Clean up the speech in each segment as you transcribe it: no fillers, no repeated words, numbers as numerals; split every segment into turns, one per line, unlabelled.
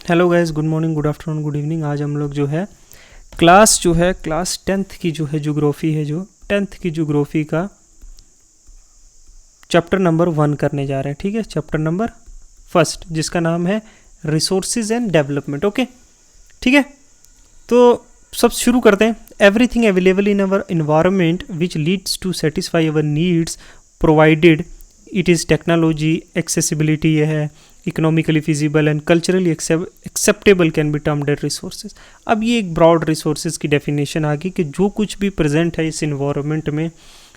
Hello guys, good morning, good afternoon, good evening. आज हम लोग जो है क्लास 10th की जो है ज्योग्राफी है, जो 10th की ज्योग्राफी का चैप्टर नंबर 1 करने जा रहे हैं। ठीक है, चैप्टर नंबर 1 जिसका नाम है रिसोर्सेज एंड डेवलपमेंट। ओके, ठीक है, तो सब शुरू करते हैं। Everything available in our environment which leads to satisfy our needs provided it is technology accessibility ये है, economically feasible and culturally acceptable can be termed as resources. अब ये एक ब्रॉड रिसोर्सेज की डेफिनेशन आ गई कि जो कुछ भी प्रेजेंट है इस इन्वायरमेंट में,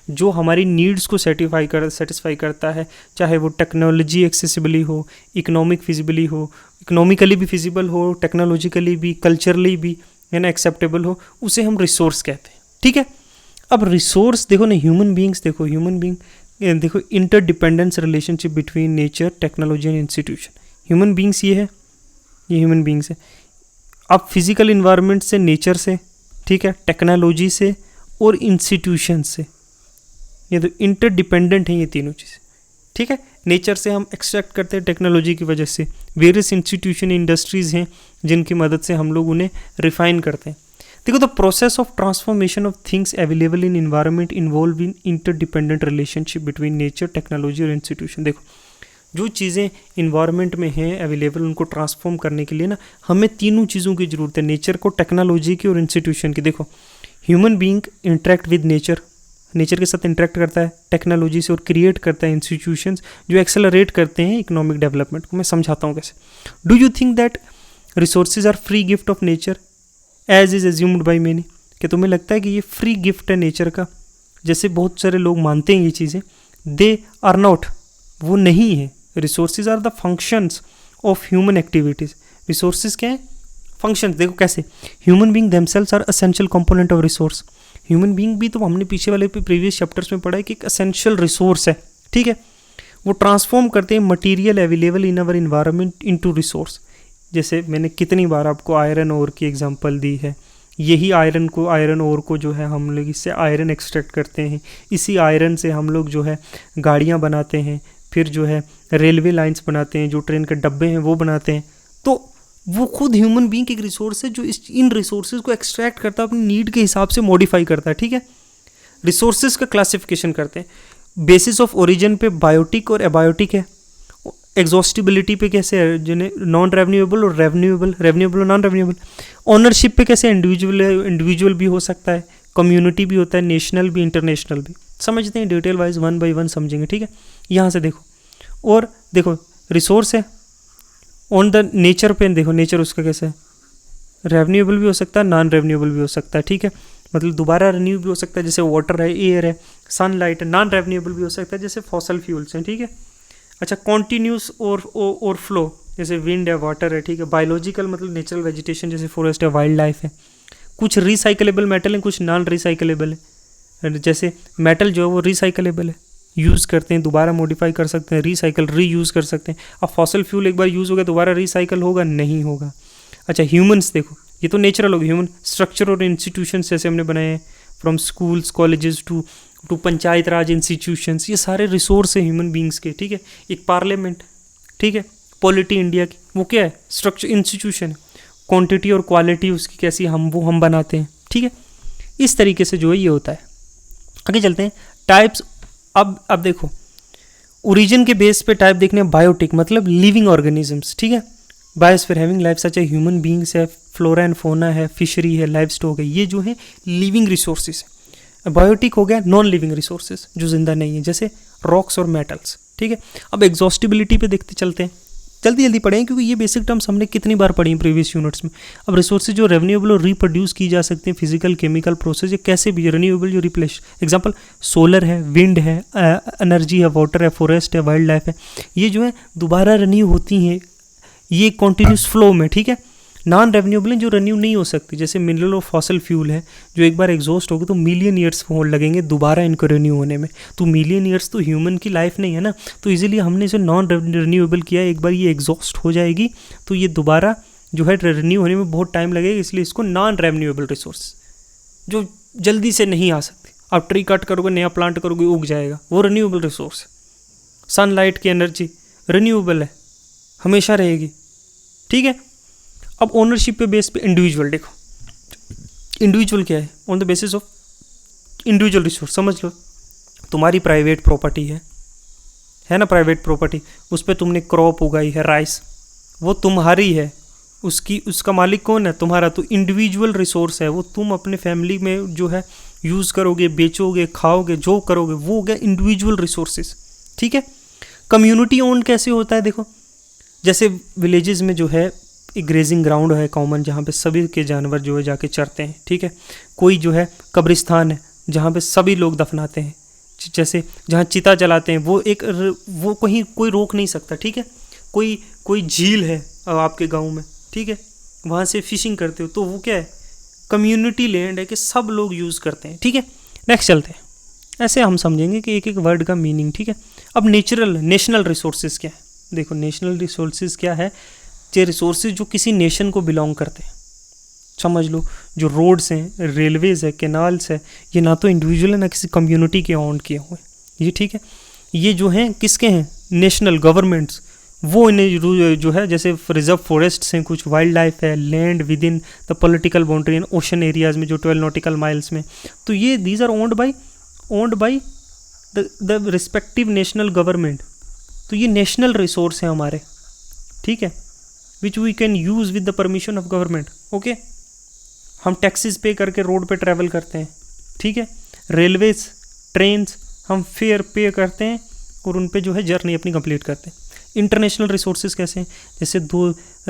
जो हमारी नीड्स को सेटिस्फाई करता है, चाहे वो टेक्नोलॉजी एक्सेसिबली हो, इकोनॉमिक फिजिबली हो, इकोनॉमिकली भी फिजिबल हो, टेक्नोलॉजिकली भी, कल्चरली भी है ना एक्सेप्टेबल हो, उसे हम रिसोर्स कहते हैं। ठीक है, अब रिसोर्स देखो ना, ह्यूमन बींग्स देखो, देखो interdependence relationship between nature, technology and institution. Human beings ये है, ये ह्यूमन बींग्स है। अब फिजिकल इन्वायरमेंट से, नेचर से, ठीक है, टेक्नोलॉजी से और इंस्टीट्यूशन से, ये तो इंटरडिपेंडेंट हैं ये तीनों चीज़ें। ठीक है, नेचर से हम एक्सट्रैक्ट करते हैं टेक्नोलॉजी की वजह से, वेरियस इंस्टीट्यूशन इंडस्ट्रीज़ हैं जिनकी मदद से हम लोग उन्हें रिफाइन करते हैं। देखो, the process of transformation of things available in environment involve in interdependent relationship between nature, technology और इंस्टीट्यूशन। देखो, जो चीज़ें इन्वायरमेंट में हैं अवेलेबल, उनको ट्रांसफॉर्म करने के लिए ना हमें तीनों चीज़ों की ज़रूरत है, नेचर को, टेक्नोलॉजी की और इंस्टीट्यूशन की। देखो, human being interact with nature, nature के साथ इंटरेक्ट करता है, टेक्नोलॉजी से, और क्रिएट करता है इंस्टीट्यूशंस जो एक्सेलरेट करते हैं इकोनॉमिक डेवलपमेंट को। मैं समझाता हूँ कैसे। Do you think that resources are free gift of nature as is assumed by many? कि तुम्हें लगता है कि ये फ्री गिफ्ट है नेचर का, जैसे बहुत सारे लोग मानते हैं ये चीज़ें? दे आर नॉट, वो नहीं है। Resources are the functions of human activities. Resources क्या है? फंक्शंस। देखो कैसे, human being themselves are essential component of resource. Human being भी, तो हमने पीछे वाले प्रीवियस चैप्टर्स में पढ़ा है कि एक एसेंशियल रिसोर्स है। ठीक है, वो ट्रांसफॉर्म करते हैं material available in our environment into resource. जैसे मैंने कितनी बार आपको आयरन ओर की एग्जांपल दी है। यही आयरन ओर को जो है हम लोग इससे आयरन एक्सट्रैक्ट करते हैं, इसी आयरन से हम लोग जो है गाड़ियाँ बनाते हैं, फिर जो है रेलवे लाइंस बनाते हैं, जो ट्रेन के डब्बे हैं वो बनाते हैं। तो वो खुद ह्यूमन बीइंग एक रिसोर्स है जो इन रिसोर्सेज को एक्सट्रैक्ट करता है, अपनी नीड के हिसाब से मॉडिफाई करता है। ठीक है, रिसोर्सेज का क्लासिफिकेशन करते हैं बेसिस ऑफ ओरिजिन पे, बायोटिक और एबायोटिक है। एग्जॉस्टिबिलिटी पे कैसे है, जिन्हें नॉन रेवन्यूएबल और रेवन्यूएबल और नॉन रेवन्यूएबल। ओनरशिप पे कैसे, इंडिविजुअल भी हो सकता है, कम्युनिटी भी होता है, नेशनल भी, इंटरनेशनल भी। समझते हैं डिटेल वाइज, 1 by 1 समझेंगे। ठीक है, यहाँ से देखो, और देखो रिसोर्स है ऑन द नेचर पे, देखो नेचर उसका कैसा है, रेवन्यूएबल भी हो सकता है, नॉन रेवन्यूएबल भी हो सकता है। ठीक है, मतलब दोबारा रिन्यू भी हो सकता है, जैसे वाटर है, एयर है, सनलाइट है। नॉन रेवन्यूएबल भी हो सकता है, जैसे फॉसल फ्यूल्स हैं। ठीक है, अच्छा, कॉन्टीन्यूस और फ्लो, जैसे विंड है, वाटर है। ठीक है, बायोलॉजिकल मतलब नेचुरल वेजिटेशन, जैसे फॉरेस्ट है, वाइल्ड लाइफ है। कुछ रिसाइकलेबल मेटल है, कुछ नॉन रिसाइकलेबल है। जैसे मेटल जो है वो रिसाइकलेबल है, यूज़ करते हैं, दोबारा मॉडिफाई कर सकते हैं, रिसाइकल रीयूज़ कर सकते हैं। अब फॉसल फ्यूल एक बार यूज़ हो गया, दोबारा रिसाइकल होगा? नहीं होगा। अच्छा, ह्यूमंस देखो, ये तो नेचुरल हो गया। ह्यूमन स्ट्रक्चर और इंस्टीट्यूशंस जैसे हमने बनाए हैं, from schools, colleges to panchayat raj institutions, ये सारे रिसोर्स है ह्यूमन बींग्स के। ठीक है, एक पार्लियामेंट, ठीक है, पॉलिटी इंडिया की, वो क्या है? स्ट्रक्चर, इंस्टीट्यूशन है। क्वांटिटी और क्वालिटी उसकी कैसी, हम बनाते हैं। ठीक है, इस तरीके से जो है ये होता है। आगे चलते हैं, टाइप्स। अब देखो, ओरिजिन के बेस पे टाइप देखने, बायोटिक मतलब लिविंग ऑर्गेनिजम्स। ठीक है, बायोस्फीयर हैविंग लाइफ सच है, ह्यूमन बींग्स है, फ्लोरा एंड फोना है, फिशरी है, लाइफ स्टॉक है, ये जो है लिविंग रिसोर्सेज है। बायोटिक हो गया नॉन लिविंग रिसोर्सेज जो जिंदा नहीं है, जैसे रॉक्स और मेटल्स। ठीक है, अब एग्जॉस्टिबिलिटी पे देखते चलते हैं, जल्दी पढ़ें क्योंकि ये बेसिक टर्म्स हमने कितनी बार पढ़ी हैं प्रीवियस यूनिट्स में। अब रिसोर्सेज जो रेन्यूएबल और रिप्रोड्यूस की जा सकते हैं, फिजिकल केमिकल प्रोसेस, ये कैसे भी रेन्यूएबल जो रिप्लेस, एग्जांपल सोलर है, विंड है, एनर्जी है, वाटर है, फॉरेस्ट है, वाइल्ड लाइफ है, ये जो है दोबारा रिन्यू होती हैं, ये कॉन्टीन्यूस फ्लो में। ठीक है, नॉन रेवन्यूएबल जो रिन्यू नहीं हो सकती, जैसे मिनरल और फॉसल फ्यूल है, जो एक बार एग्जॉस्ट होगी तो मिलियन ईयर्स लगेंगे दोबारा इनको रिन्यू होने में। तो मिलियन ईयर्स तो ह्यूमन की लाइफ नहीं है ना, तो इजीलिए हमने इसे नॉन रिन्यूएबल किया है। एक बार ये एग्जॉस्ट हो जाएगी तो ये दोबारा जो है रिन्यू होने में बहुत टाइम लगेगा, इसलिए इसको नॉन रेवन्यूएबल रिसोर्स जो जल्दी से नहीं आ सकते। आप ट्री कट करोगे, नया प्लांट करोगे, उग जाएगा, वो रिन्यूएबल रिसोर्स है। सनलाइट की एनर्जी रिन्यूएबल है, हमेशा रहेगी। ठीक है, अब ओनरशिप के बेस पे इंडिविजुअल, देखो इंडिविजुअल क्या है, on the basis of individual resource. समझ लो तुम्हारी प्राइवेट प्रॉपर्टी है ना, प्राइवेट प्रॉपर्टी, उस पर तुमने क्रॉप उगाई है राइस, वो तुम्हारी है, उसका मालिक कौन है, तुम्हारा। तो इंडिविजुअल रिसोर्स है वो, तुम अपने फैमिली में जो है यूज़ करोगे, बेचोगे, खाओगे, जो करोगे, वो हो गया इंडिविजुअल रिसोर्सेज। ठीक है। कम्युनिटी ओन्ड कैसे होता है, देखो जैसे विलेजेस में जो है एक ग्रेजिंग ग्राउंड है कॉमन, जहाँ पे सभी के जानवर जो है जाके चरते हैं। ठीक है। कोई जो है कब्रिस्तान है जहाँ पे सभी लोग दफनाते हैं, जैसे जहाँ चिता जलाते हैं, वो कहीं कोई रोक नहीं सकता। ठीक है। कोई झील है आपके गांव में, ठीक है, वहाँ से फिशिंग करते हो, तो वो क्या है, कम्युनिटी लैंड है कि सब लोग यूज़ करते हैं। ठीक है। नेक्स्ट चलते हैं, ऐसे हम समझेंगे कि एक एक वर्ड का मीनिंग। ठीक है। अब नेशनल रिसोर्सेज क्या है, देखो नेशनल रिसोर्सेज क्या है, ये रिसोर्सेज जो किसी नेशन को बिलोंग करते हैं। समझ लो जो रोड्स हैं, रेलवेज है, कैनाल्स है, ये ना तो इंडिविजुअल है ना किसी कम्युनिटी के ओन किए हुए ये। ठीक है। ये जो हैं किसके हैं, नेशनल गवर्नमेंट्स, वो इन्हें जो है, जैसे रिजर्व फॉरेस्ट्स हैं, कुछ वाइल्ड लाइफ है, land within the political boundary and ocean areas में जो 12 नॉटिकल माइल्स में, तो ये these are owned by the respective national government. तो ये नेशनल रिसोर्स हैं हमारे। ठीक है। Which we can use with the permission of government. Okay. हम टैक्सेस पे करके रोड पे ट्रैवल करते हैं। ठीक है। रेलवेज, ट्रेन्स, हम फेयर पे करते हैं और उन पे जो है जर्नी अपनी कंप्लीट करते हैं। इंटरनेशनल रिसोर्सेज कैसे हैं, जैसे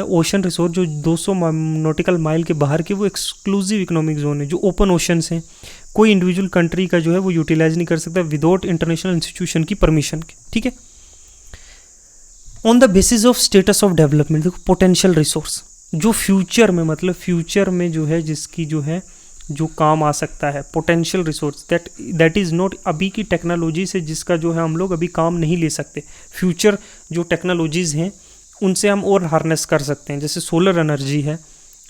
ओशन रिसोर्स जो 200 नॉटिकल माइल के बाहर के, वो एक्सक्लूसिव इकोनॉमिक जोन है, जो ओपन ओशंस हैं, कोई इंडिविजुअल कंट्री का जो है वो यूटिलाइज नहीं कर सकता विदाउट इंटरनेशनल इंस्टीट्यूशन की परमिशन के। ठीक है। On the basis of status of development, देखो पोटेंशियल रिसोर्स जो फ्यूचर में, मतलब फ्यूचर में जो है जिसकी जो है जो काम आ सकता है, potential resource that is not, अभी की टेक्नोलॉजी से जिसका जो है हम लोग अभी काम नहीं ले सकते, फ्यूचर जो टेक्नोलॉजीज़ हैं उनसे हम और हार्नेस कर सकते हैं। जैसे सोलर एनर्जी है,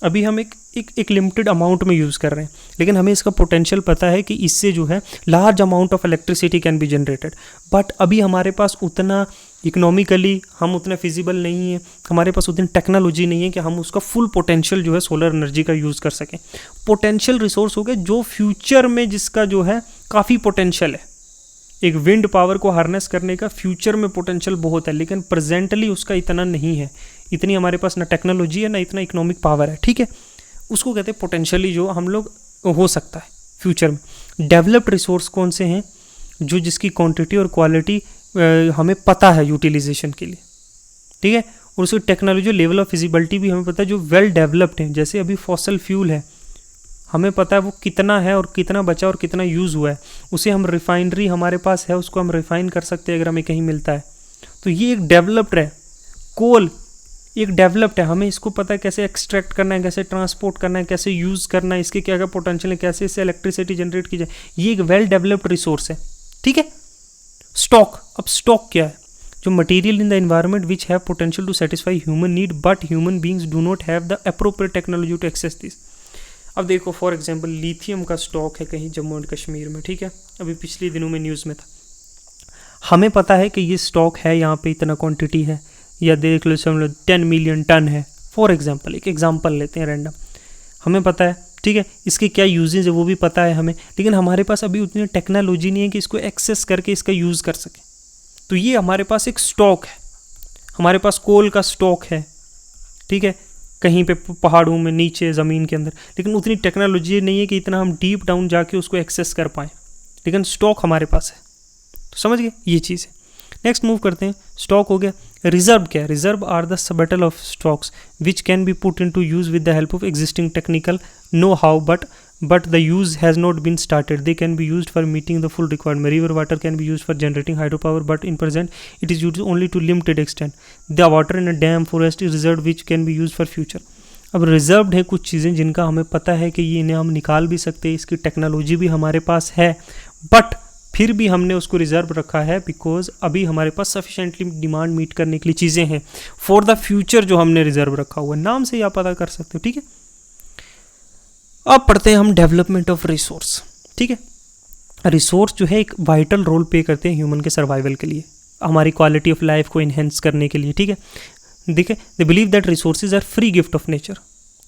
अभी हम एक लिमिटेड अमाउंट में यूज़ कर रहे हैं, लेकिन हमें इसका पोटेंशियल पता है कि इससे जो है large amount of electricity can be generated, but अभी हमारे पास उतना इकोनॉमिकली हम उतना फिजिबल नहीं है, हमारे पास उतनी टेक्नोलॉजी नहीं है कि हम उसका फुल पोटेंशियल जो है सोलर एनर्जी का यूज़ कर सकें। पोटेंशियल रिसोर्स हो गया जो फ्यूचर में जिसका जो है काफ़ी पोटेंशियल है। एक विंड पावर को हार्नेस करने का फ्यूचर में पोटेंशियल बहुत है, लेकिन प्रेजेंटली उसका इतना नहीं है, इतनी हमारे पास ना टेक्नोलॉजी है ना इतना इकोनॉमिक पावर है। ठीक है। उसको कहते हैं पोटेंशियली जो हम लोग हो सकता है फ्यूचर में। डेवलप्ड रिसोर्स कौन से हैं, जो जिसकी क्वांटिटी और क्वालिटी हमें पता है यूटिलाइजेशन के लिए। ठीक है। और उसकी टेक्नोलॉजी लेवल ऑफ फिजिबिलिटी भी हमें पता है, जो वेल डेवलप्ड है। जैसे अभी फॉसल फ्यूल है, हमें पता है वो कितना है और कितना बचा और कितना यूज़ हुआ है, उसे हम रिफाइनरी हमारे पास है, उसको हम रिफाइन कर सकते हैं अगर हमें कहीं मिलता है। तो ये एक डेवलप्ड है। कोल एक डेवलप्ड है, हमें इसको पता है कैसे एक्सट्रैक्ट करना है, कैसे ट्रांसपोर्ट करना है, कैसे यूज़ करना है, इसके क्या क्या पोटेंशियल है, कैसे इससे इलेक्ट्रिसिटी जनरेट की जाए। ये एक वेल डेवलप्ड रिसोर्स है। ठीक है। स्टॉक, अब स्टॉक क्या है, जो material in the environment which have potential to satisfy human need but human beings do not have the appropriate technology to access this. अब देखो फॉर एग्जांपल लिथियम का स्टॉक है कहीं जम्मू एंड कश्मीर में। ठीक है। अभी पिछले दिनों में न्यूज़ में था, हमें पता है कि ये स्टॉक है, यहाँ पे इतना क्वांटिटी है, या देख लो समझ लो 10 मिलियन टन है फॉर एग्जांपल, एक एग्जांपल लेते हैं रैंडम, हमें पता है। ठीक है। इसके क्या यूजेज है वो भी पता है हमें, लेकिन हमारे पास अभी उतनी टेक्नोलॉजी नहीं है कि इसको एक्सेस करके इसका यूज़ कर सके। तो ये हमारे पास एक स्टॉक है, हमारे पास कोल का स्टॉक है। ठीक है। कहीं पे पहाड़ों में नीचे ज़मीन के अंदर, लेकिन उतनी टेक्नोलॉजी नहीं है कि इतना हम डीप डाउन जाके उसको एक्सेस कर पाएँ, लेकिन स्टॉक हमारे पास है। तो समझ गए ये चीज़ है। नेक्स्ट मूव करते हैं। स्टॉक हो गया। रिजर्व क्या है, reserve are the subset of stocks which can be put into use with the help of existing technical know how but the use has not been started. They can be used for meeting the full requirement. River water can be used for generating hydropower, but in present it is used only to limited extent. The water in a dam forest is reserved which can be used for future. अब reserved है कुछ चीज़ें जिनका हमें पता है कि ये इन्हें हम निकाल भी सकते हैं, इसकी टेक्नोलॉजी भी हमारे पास है, बट फिर भी हमने उसको रिजर्व रखा है बिकॉज अभी हमारे पास सफिशेंटली डिमांड मीट करने के लिए चीज़ें हैं। फॉर द फ्यूचर जो हमने रिजर्व रखा हुआ है, नाम से ही आप पता कर सकते हो। ठीक है। अब पढ़ते हैं हम डेवलपमेंट ऑफ रिसोर्स। ठीक है। रिसोर्स जो है एक वाइटल रोल प्ले करते हैं ह्यूमन के सर्वाइवल के लिए, हमारी क्वालिटी ऑफ लाइफ को इन्हेंस करने के लिए। ठीक है। देखिए, they believe that resources are free gift of nature.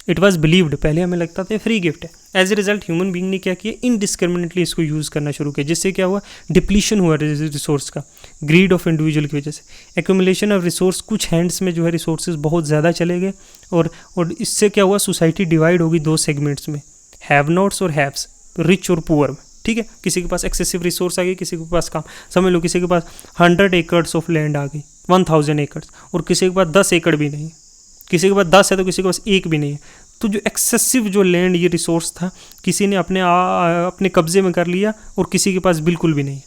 It was believed, पहले हमें लगता था फ्री गिफ्ट है। As a result human being ने क्या किया, इनडिस्क्रिमिनेटली इसको यूज़ करना शुरू किया, जिससे क्या हुआ, डिप्लीशन हुआ रिसोर्स का, ग्रीड ऑफ इंडिविजुअल की वजह से, एक्यूमुलेशन ऑफ रिसोर्स, कुछ हैंड्स में जो है रिसोर्सेज बहुत ज़्यादा चले गए, और इससे क्या हुआ, सोसाइटी डिवाइड होगी दो सेगमेंट्स में, हैव नॉट्स और हैव्स, रिच और पुअर में। ठीक है, किसी के पास एक्सेसिव रिसोर्स आ गई, किसी के पास कम, समझ लो किसी के पास 100 एकड़्स ऑफ लैंड आ गई, 1000 एकड़्स, और किसी के पास 10 एकड़ भी नहीं, किसी के पास 10 है तो किसी के पास एक भी नहीं है। तो जो एक्सेसिव जो लैंड ये रिसोर्स था, किसी ने अपने कब्जे में कर लिया और किसी के पास बिल्कुल भी नहीं।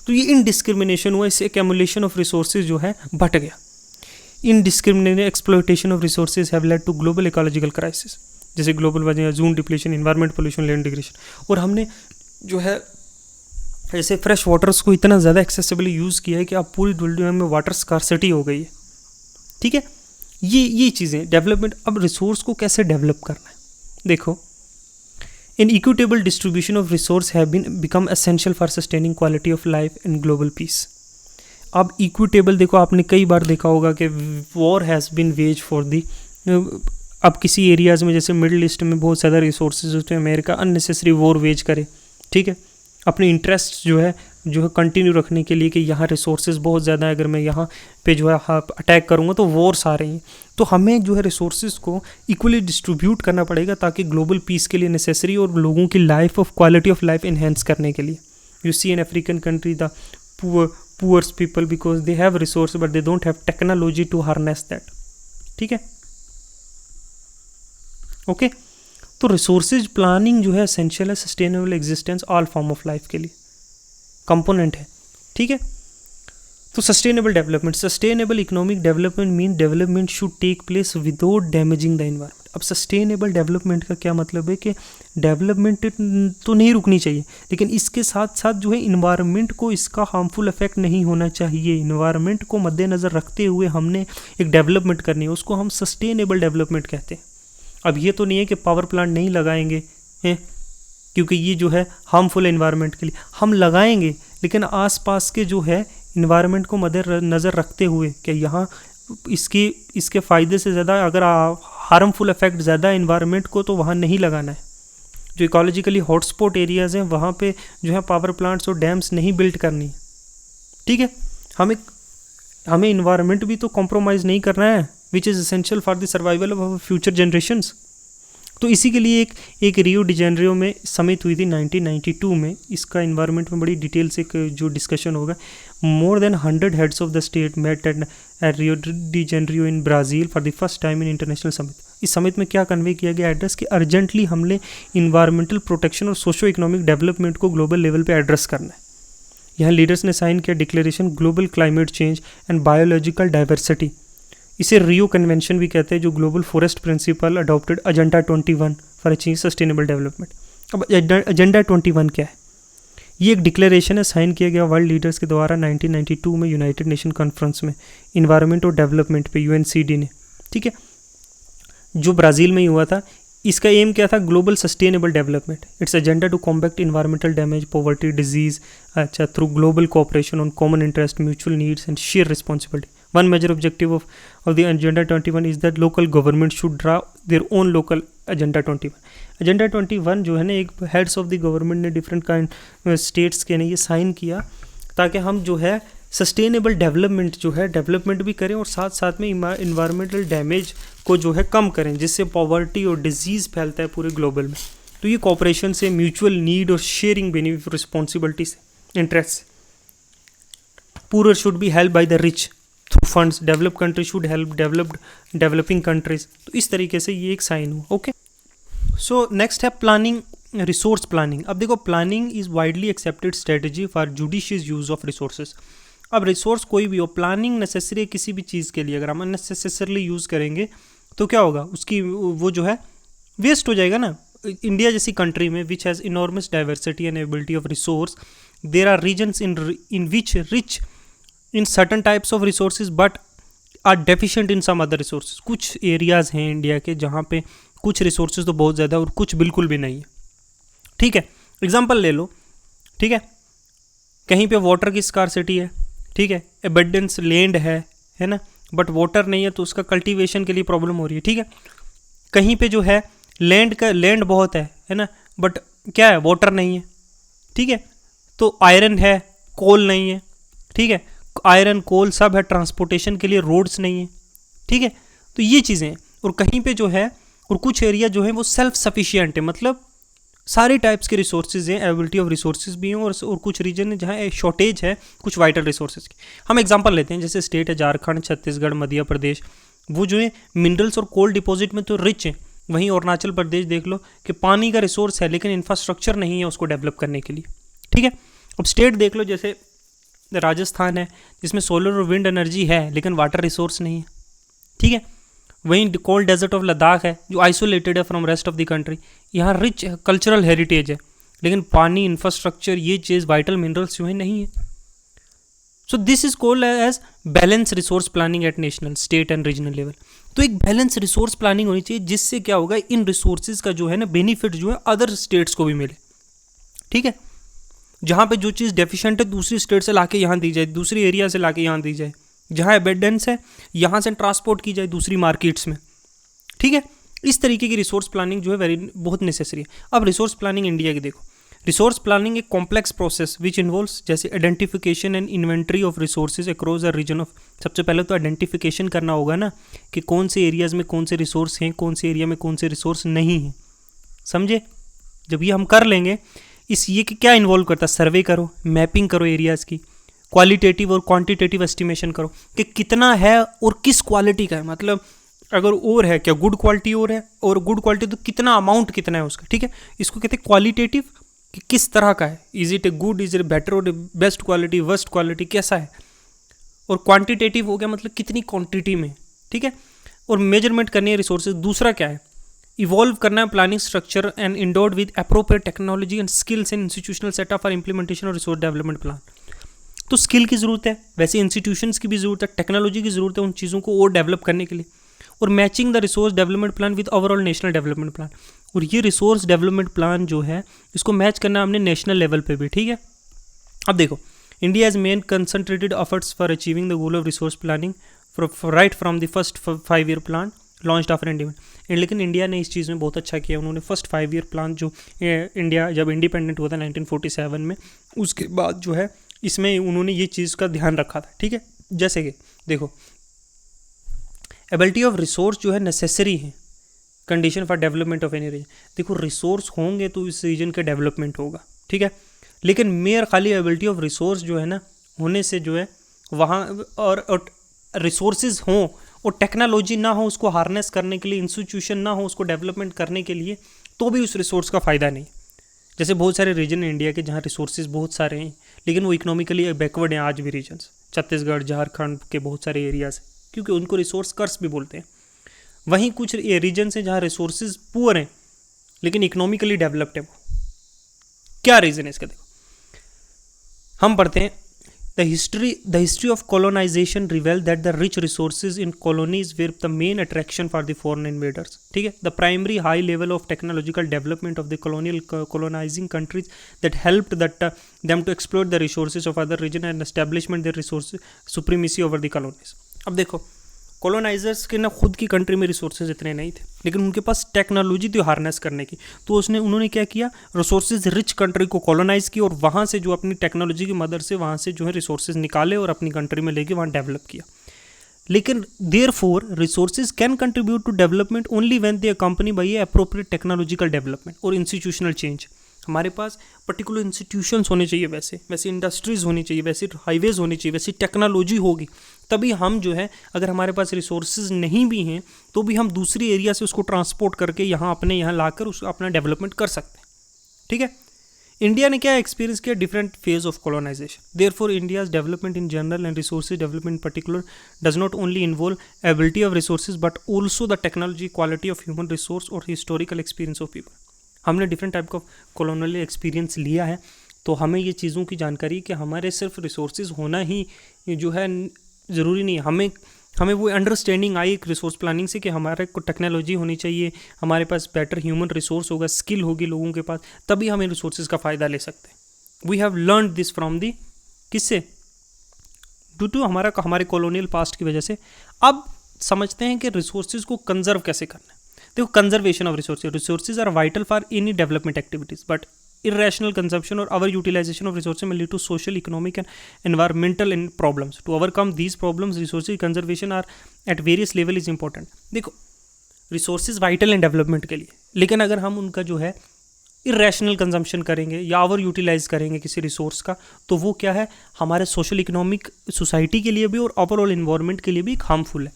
तो ये इनडिस्क्रिमिनेशन हुआ, इससे एक्यूमुलेशन ऑफ रिसोर्सेज जो है बढ़ गया। Indiscriminate exploitation of resources have led to global ecological crisis, जैसे global warming, ozone depletion, environment pollution, land degradation. और हमने जो है ऐसे फ्रेश वाटर्स को इतना ज़्यादा एक्सेसिबली यूज़ किया है कि अब पूरी दुनिया में वाटर स्कार्सिटी हो गई है। ठीक है, ये चीज़ें डेवलपमेंट। अब रिसोर्स को कैसे डेवलप करना है, देखो, inequitable distribution of resource have been become essential for sustaining quality of life and global peace. अब इक्विटेबल, देखो आपने कई बार देखा होगा कि war has been waged for the, अब किसी एरियाज़ में जैसे मिडिल ईस्ट में बहुत ज़्यादा रिसोर्सेज होते हैं, अमेरिका अननेसेसरी वॉर वेज करे, ठीक है, अपने इंटरेस्ट जो है कंटिन्यू रखने के लिए कि यहाँ रिसोर्सेज बहुत ज़्यादा है, अगर मैं यहाँ पे जो है अटैक करूँगा तो वॉर्स आ रही हैं। तो हमें जो है रिसोर्सेज को इक्वली डिस्ट्रीब्यूट करना पड़ेगा ताकि ग्लोबल पीस के लिए नेसेसरी और लोगों की life of quality of life enhance करने के लिए। You see in African country the poors people because they have resource but they don't have technology to harness that. ठीक है, ओके। तो रिसोर्सेज प्लानिंग जो है एसेंशियल है sustainable existence all form of life के लिए, कंपोनेंट है। ठीक है, तो sustainable development, sustainable economic development mean development should take place without damaging the environment. अब सस्टेनेबल डेवलपमेंट का क्या मतलब है कि डेवलपमेंट तो नहीं रुकनी चाहिए, लेकिन इसके साथ साथ जो है इन्वायरमेंट को इसका हार्मफुल इफेक्ट नहीं होना चाहिए। इन्वायरमेंट को मद्देनज़र रखते हुए हमने एक डेवलपमेंट करनी है, उसको हम सस्टेनेबल डेवलपमेंट कहते हैं। अब ये तो नहीं है कि पावर प्लांट नहीं लगाएंगे हैं क्योंकि ये जो है हार्मफुल एनवायरनमेंट के लिए, हम लगाएंगे लेकिन आसपास के जो है इन्वायरमेंट को मद्देनज़र रखते हुए कि यहाँ इसके फ़ायदे से ज़्यादा अगर हार्मफुल इफेक्ट ज़्यादा इन्वायरमेंट को, तो वहाँ नहीं लगाना है। जो इकोलॉजिकली हॉटस्पॉट एरियाज़ हैं वहाँ पे जो है पावर प्लांट्स और डैम्स नहीं बिल्ड करनी। ठीक है, हमें इन्वायरमेंट भी तो कॉम्प्रोमाइज़ नहीं करना है, which is essential for the survival of future generations. तो इसी के लिए एक रियो डी जेनेरियो में समिट हुई थी 1992 में। इसका इन्वायरमेंट में बड़ी डिटेल से जो डिस्कशन होगा। More than 100 heads of the state met at Rio de Janeiro in Brazil for the first time in international summit. इस समिट में क्या कन्वे किया गया एड्रेस कि अर्जेंटली हमने इन्वायरमेंटल प्रोटेक्शन और सोशो इकोनॉमिक डेवलपमेंट को ग्लोबल लेवल पे एड्रेस करना है। यहाँ लीडर्स ने साइन किया declaration global climate change and biological diversity. इसे रियो कन्वेंशन भी कहते हैं, जो global forest principal adopted agenda 21 for achieve sustainable development. अब एजेंडा 21 क्या है? ये एक डिक्लेरेशन है, साइन किया गया वर्ल्ड लीडर्स के द्वारा 1992 में यूनाइटेड नेशन कॉन्फ्रेंस में इन्वायरमेंट और डेवलपमेंट पे, यूएनसीडी ने। ठीक है, जो ब्राज़ील में ही हुआ था। इसका एम क्या था? Global sustainable development. Its agenda to combat environmental damage, poverty, disease, अच्छा, through global cooperation on common interest, mutual needs and share responsibility. One major objective of the Agenda 21 is that local government should draw their own local Agenda 21. Agenda 21 जो है ना, एक heads of the government ने different kind states के ने ये sign किया ताकि हम जो है सस्टेनेबल डेवलपमेंट जो है डेवलपमेंट भी करें और साथ साथ में इन्वायरमेंटल डैमेज को जो है कम करें, जिससे पॉवर्टी और डिजीज़ फैलता है पूरे ग्लोबल में। तो ये कॉपरेशन से, म्यूचुअल नीड और शेयरिंग बेनिफिट रिस्पॉन्सिबिलिटी से, इंटरेस्ट से। Poor should be help by the rich through funds, develop country should help developing countries. तो इस तरीके से ये एक साइन हुआ। ओके, सो नेक्स्ट है प्लानिंग, रिसोर्स प्लानिंग। अब देखो, planning is widely accepted strategy for judicious use of resources. अब रिसोर्स कोई भी हो, प्लानिंग नेसेसरी है किसी भी चीज़ के लिए। अगर हम अननेसेसरली यूज़ करेंगे तो क्या होगा, उसकी वो जो है वेस्ट हो जाएगा ना। इंडिया जैसी कंट्री में which has enormous diversity and ability of resource, there are regions in which rich in certain types of resources but are deficient in some other resources। कुछ एरियाज़ हैं इंडिया के जहाँ पे कुछ रिसोर्सेज तो बहुत ज़्यादा और कुछ बिल्कुल भी नहीं है। ठीक है, एग्जांपल ले लो। ठीक है, कहीं पे वाटर की स्कार्सिटी है, ठीक है, एबंडेंस लैंड है ना, बट वाटर नहीं है तो उसका कल्टीवेशन के लिए प्रॉब्लम हो रही है। ठीक है, कहीं पे जो है लैंड बहुत है ना, बट क्या है, वाटर नहीं है, ठीक है। तो आयरन है, कोल नहीं है, ठीक है, आयरन कोल सब है, ट्रांसपोर्टेशन के लिए रोड्स नहीं है, ठीक है। तो ये चीज़ें हैं। और कहीं पे जो है, और कुछ एरिया जो है वो सेल्फ सफिशिएंट है, मतलब सारे टाइप्स के रिसोर्सेज हैं, एबिलिटी ऑफ रिसोर्सेज भी हैं, और कुछ रीजन है जहाँ शॉर्टेज है कुछ वाइटल रिसोर्सेज की। हम एग्जांपल लेते हैं, जैसे स्टेट है झारखंड, छत्तीसगढ़, मध्य प्रदेश, वो जो है मिनरल्स और कोल डिपॉजिट में तो रिच है। वहीं अरुणाचल प्रदेश देख लो कि पानी का रिसोर्स है लेकिन इंफ्रास्ट्रक्चर नहीं है उसको डेवलप करने के लिए, ठीक है। अब स्टेट देख लो, जैसे राजस्थान है जिसमें सोलर और विंड एनर्जी है लेकिन वाटर रिसोर्स नहीं है, ठीक है। वहीं कोल्ड डेजर्ट ऑफ लद्दाख है जो आइसोलेटेड है from rest of the country, यहाँ रिच कल्चरल हेरिटेज है लेकिन पानी, इंफ्रास्ट्रक्चर, ये चीज़ वाइटल मिनरल्स जो है नहीं है। So this is called as balance resource planning at national, state and regional level. तो एक बैलेंस रिसोर्स प्लानिंग होनी चाहिए जिससे क्या होगा, इन रिसोर्सेज का जो है ना बेनिफिट जो है अदर स्टेट्स को भी मिले, ठीक है। जहाँ पे जो चीज़ डेफिशिएंट है दूसरी स्टेट से लाके यहाँ दी जाए, दूसरी एरिया से लाके यहाँ दी जाए, जहाँ एबेंडेंस है यहाँ से ट्रांसपोर्ट की जाए दूसरी मार्केट्स में, ठीक है। इस तरीके की रिसोर्स प्लानिंग जो है बहुत नेसेसरी है। अब रिसोर्स प्लानिंग इंडिया की देखो, रिसोर्स प्लानिंग एक कॉम्प्लेक्स प्रोसेस विच इन्वॉल्व्स जैसे identification and inventory of resources across the region of. सबसे पहले तो आइडेंटिफिकेशन करना होगा ना कि कौन से एरियाज़ में कौन से रिसोर्स हैं, कौन से एरिया में कौन से रिसोर्स नहीं हैं, समझे। जब ये हम कर लेंगे, इस ये क्या इन्वॉल्व करता है, सर्वे करो, मैपिंग करो एरियाज़ की, क्वालिटेटिव और क्वांटिटेटिव एस्टिमेशन करो कि कितना है और किस क्वालिटी का है। मतलब अगर और है क्या, गुड क्वालिटी और है, और गुड क्वालिटी तो कितना अमाउंट कितना है उसका, ठीक है। इसको कहते हैं क्वालिटेटिव कि किस तरह का है, is it a good, is it better और बेस्ट क्वालिटी, वर्स्ट क्वालिटी कैसा है। और क्वांटिटेटिव हो गया मतलब कितनी क्वांटिटी में, ठीक है। और मेजरमेंट करनी है रिसोर्सेज। दूसरा क्या है, इवॉल्व करना है planning structure and endured with appropriate technology and skills and institutional setup for implementation और रिसोर्स डेवलपमेंट प्लान। तो स्किल की ज़रूरत है, वैसे इंस्टीट्यूशंस की भी ज़रूरत है, टेक्नोलॉजी की ज़रूरत है उन चीज़ों को और डेवलप करने के लिए। और matching the resource development plan with overall national development plan. और ये रिसोर्स डेवलपमेंट प्लान जो है इसको मैच करना हमने नेशनल लेवल पे भी, ठीक है। अब देखो, India has main concentrated efforts for achieving the goal of resource planning right from the first 5 year plan launch after independence. लेकिन इंडिया ने इस चीज़ में बहुत अच्छा किया। उन्होंने फर्स्ट 5 ईयर प्लान जो इंडिया जब इंडिपेंडेंट हुआ था 1947 में, उसके बाद जो है इसमें उन्होंने ये चीज़ का ध्यान रखा था, ठीक है। जैसे कि देखो, एबिलिटी ऑफ रिसोर्स जो है नेसेसरी है condition for development of any region. देखो, रिसोर्स होंगे तो इस रीजन का डेवलपमेंट होगा, ठीक है। लेकिन मेयर खाली एबिलिटी ऑफ रिसोर्स जो है ना होने से जो है वहाँ और रिसोर्सेज हों और टेक्नोलॉजी ना हो उसको हार्नेस करने के लिए, इंस्टीट्यूशन ना हो उसको डेवलपमेंट करने के लिए, तो भी उस रिसोर्स का फ़ायदा नहीं। जैसे बहुत सारे रीजन हैं इंडिया के जहाँ रिसोर्सेज बहुत सारे हैं लेकिन वो इकोनॉमिकली बैकवर्ड हैं आज भी रीजन्स, छत्तीसगढ़, झारखंड के बहुत सारे एरियाज क्योंकि उनको रिसोर्स कर्स भी बोलते हैं। वहीं कुछ रीजन्स हैं जहाँ रिसोर्सेज पुअर हैं लेकिन इकोनॉमिकली डेवलप्ड है। वो क्या रीज़न है इसका, देखो हम पढ़ते हैं The history of colonization revealed that the rich resources in colonies were the main attraction for the foreign invaders. ठीक है, the primary high level of technological development of the colonizing countries that helped them to exploit the resources of other region and establishment their resource supremacy over the colonies. अब देखो, colonisers के ना खुद की country में resources इतने नहीं थे लेकिन उनके पास टेक्नोलॉजी थी हार्नेस करने की, तो उन्होंने क्या किया, रिसोर्सेज रिच कंट्री को कॉलोनाइज की और वहाँ से जो अपनी टेक्नोलॉजी की मदद से वहाँ से जो है रिसोर्सेज निकाले और अपनी कंट्री में लेके वहाँ डेवलप किया। लेकिन therefore resources can contribute to development only when they accompany by appropriate technological development और इंस्टीट्यूशनल चेंज। हमारे पास पर्टिकुलर इंस्टीट्यूशंस होने चाहिए, वैसे इंडस्ट्रीज़ होनी चाहिए, वैसे हाईवेज होनी चाहिए, वैसी टेक्नोलॉजी होगी, तभी हम जो है अगर हमारे पास रिसोर्सेज नहीं भी हैं तो भी हम दूसरी एरिया से उसको ट्रांसपोर्ट करके अपने यहाँ लाकर उसको अपना डेवलपमेंट कर सकते हैं, ठीक है। इंडिया ने क्या एक्सपीरियंस किया, different phase of colonization. Therefore India's development in general and resources development in particular does not only involve ability of resources but also the technology, quality of human resource और historical experience of people. हमने different type का colonial experience लिया है तो हमें ये चीज़ों की जानकारी कि हमारे सिर्फ रिसोर्सेज होना ही जो है ज़रूरी नहीं है। हमें वो अंडरस्टैंडिंग आई एक रिसोर्स प्लानिंग से कि हमारे को टेक्नोलॉजी होनी चाहिए, हमारे पास बेटर ह्यूमन रिसोर्स होगा, स्किल होगी लोगों के पास, तभी हमें रिसोर्सेज का फ़ायदा ले सकते हैं। We have learn this from the किससे, ड्यू टू हमारे कॉलोनियल पास्ट की वजह से। अब समझते हैं कि रिसोर्सेज को कंजर्व कैसे करना है। देखो conservation of resources are vital for any development activities, but irrational consumption or over utilization of resources may lead to social, economic and environmental problems. To overcome these problems, resources conservation are at various level is important. देखो resources vital हैं development के लिए, लेकिन अगर हम उनका जो है इरेशनल कंजम्पशन करेंगे या ओवर यूटिलाइज करेंगे किसी रिसोर्स का, तो वो क्या है हमारे सोशल इकोनॉमिक सोसाइटी के लिए भी और ओवरऑल इन्वायरमेंट के लिए भी हार्मफुल है.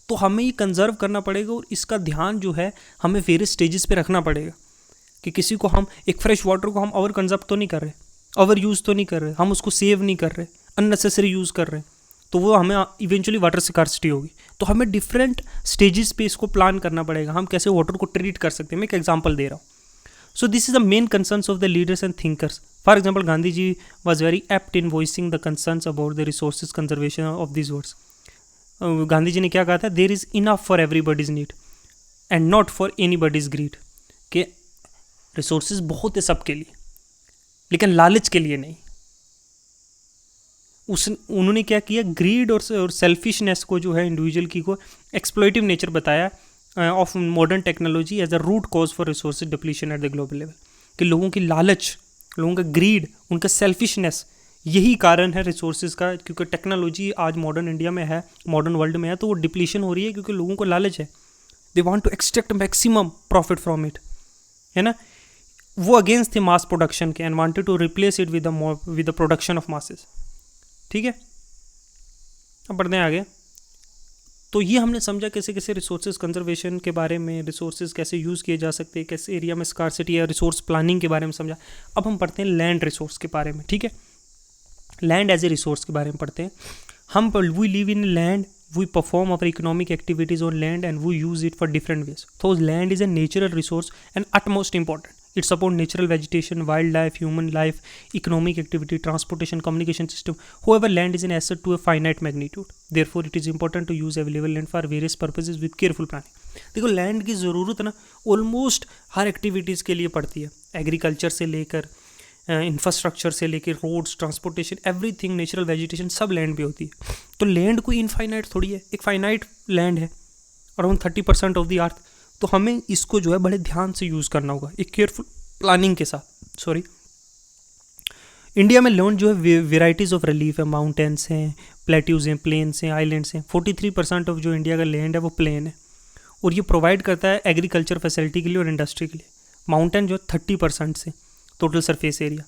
तो हमें ये कंजर्व करना पड़ेगा और इसका ध्यान जो है हमें वेरियस स्टेजेस पे रखना पड़ेगा कि किसी को हम एक फ्रेश वाटर को हम ओवर कंजप्ट तो नहीं कर रहे, ओवर यूज़ तो नहीं कर रहे, हम उसको सेव नहीं कर रहे, अननेसेसरी यूज़ कर रहे हैं, तो वो हमें इवेंचुअली वाटर स्कार्सिटी होगी. तो हमें डिफरेंट स्टेजेस पे इसको प्लान करना पड़ेगा, हम कैसे वाटर को ट्रीट कर सकते हैं. मैं एक एग्जांपल दे रहा हूँ. So this is the main concerns of the leaders and thinkers. For example Gandhi ji was very apt in voicing the concerns about the resources conservation of this words. Gandhi ji ने क्या कहा था, there is enough for everybody's need and not for anybody's greed. के resources बहुत है सबके लिए, लेकिन लालच के लिए नहीं. उन्होंने क्या किया, ग्रीड और सेल्फिशनेस को जो है इंडिविजुअल की को एक्सप्लॉइटिव नेचर बताया of modern technology as a root cause for resources depletion at the global level. कि लोगों की लालच, लोगों का ग्रीड, उनका सेल्फिशनेस, यही कारण है रिसोर्सेज का. क्योंकि टेक्नोलॉजी आज मॉडर्न इंडिया में है, मॉडर्न वर्ल्ड में है, तो वो डिप्लीशन हो रही है क्योंकि लोगों को लालच है. They want to extract maximum profit from it, है ना. वो अगेंस्ट थे मास प्रोडक्शन के and wanted to replace it with the production of masses. ठीक है, अब बढ़ते हैं आगे. तो ये हमने समझा कैसे कैसे रिसोर्सेज कंजर्वेशन के बारे में, रिसोर्सेज कैसे यूज़ किए जा सकते हैं, कैसे एरिया में स्कार्सिटी या रिसोर्स प्लानिंग के बारे में समझा. अब हम पढ़ते हैं लैंड रिसोर्स के बारे में. ठीक है, लैंड एज ए रिसोर्स के बारे में पढ़ते हैं. हम we live in land, we perform our economic activities on land and we use it for different ways. So land is a natural resource and utmost important. It supports natural vegetation, wildlife, human life, economic activity, transportation, communication system. However, land is an asset to a finite magnitude. Therefore, it is important to use available land for various purposes with careful planning. देखो land की ज़रूरत ना almost हर activities के लिए पड़ती है. Agriculture से लेकर इंफ्रास्ट्रक्चर से लेकर roads, transportation, everything, natural vegetation, सब लैंड पे होती है. तो लैंड कोई इनफाइनाइट थोड़ी है, एक फाइनाइट लैंड है अराउंड 30% ऑफ द अर्थ. तो हमें इसको जो है बड़े ध्यान से यूज़ करना होगा, एक केयरफुल प्लानिंग के साथ. सॉरी, इंडिया में लैंड जो है वेराइटीज़ ऑफ रिलीफ है, माउंटेन्स हैं, प्लेट्यूज हैं, प्लेन्स हैं, आइलैंड्स हैं. 43% ऑफ जो इंडिया का लैंड है वो प्लेन है और ये प्रोवाइड करता है एग्रीकल्चर फैसिलिटी के लिए और इंडस्ट्री के लिए. माउंटेन जो है 30% से टोटल सरफेस एरिया,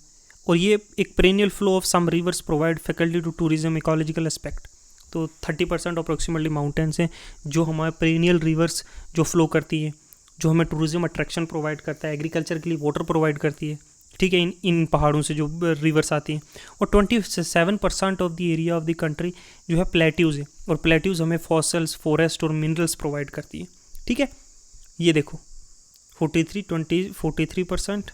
और ये एक perennial flow of some rivers provide faculty to tourism ecological aspect. तो 30% अप्रोक्सीमेटली माउंटेन्स हैं जो हमारे पेरेनियल रिवर्स जो फ्लो करती है, जो हमें टूरिज्म अट्रैक्शन प्रोवाइड करता है, एग्रीकल्चर के लिए वाटर प्रोवाइड करती है. ठीक है, इन पहाड़ों से जो रिवर्स आती हैं. और 27% of the area of the country जो है प्लेट्यूज़ है, और प्लेट्यूज़ हमें फॉसल्स, फॉरेस्ट और मिनरल्स प्रोवाइड करती है. ठीक है, ये देखो 43%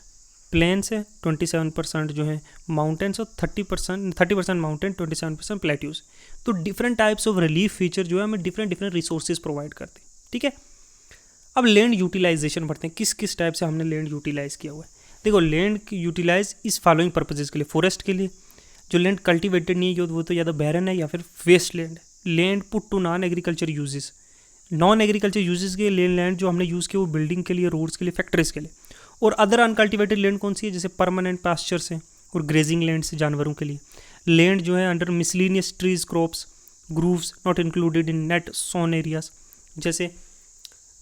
प्लेन्स है, 27% जो है माउंटेन्स और 30% माउंटेन, 27% प्लेट्यूज. तो different types of relief feature जो है हमें डिफरेंट रिसोर्सेज प्रोवाइड करते हैं. ठीक है, अब लैंड यूटिलाइजेशन बढ़ते हैं, किस किस टाइप से हमने लैंड यूटिलाइज किया हुआ है. देखो लैंड यूटिलाइज इस फॉलोइंग पर्पजेज़ के लिए. फॉरेस्ट के लिए जो लैंड कल्टिवेटेड नहीं है वो तो या तो बैरन है या फिर waste land. Land put to non agriculture uses, non agriculture uses के लिए लैंड जो हमने यूज़ किया वो बिल्डिंग के लिए, रोड्स के लिए, फैक्ट्रीज के लिए. और अदर अनकल्टिवेटेड लैंड कौन सी है, जैसे परमानेंट पास्चर्स हैं और ग्रेजिंग लैंड्स जानवरों के लिए. लैंड जो है under miscellaneous trees, crops, groves not included in net sown areas, जैसे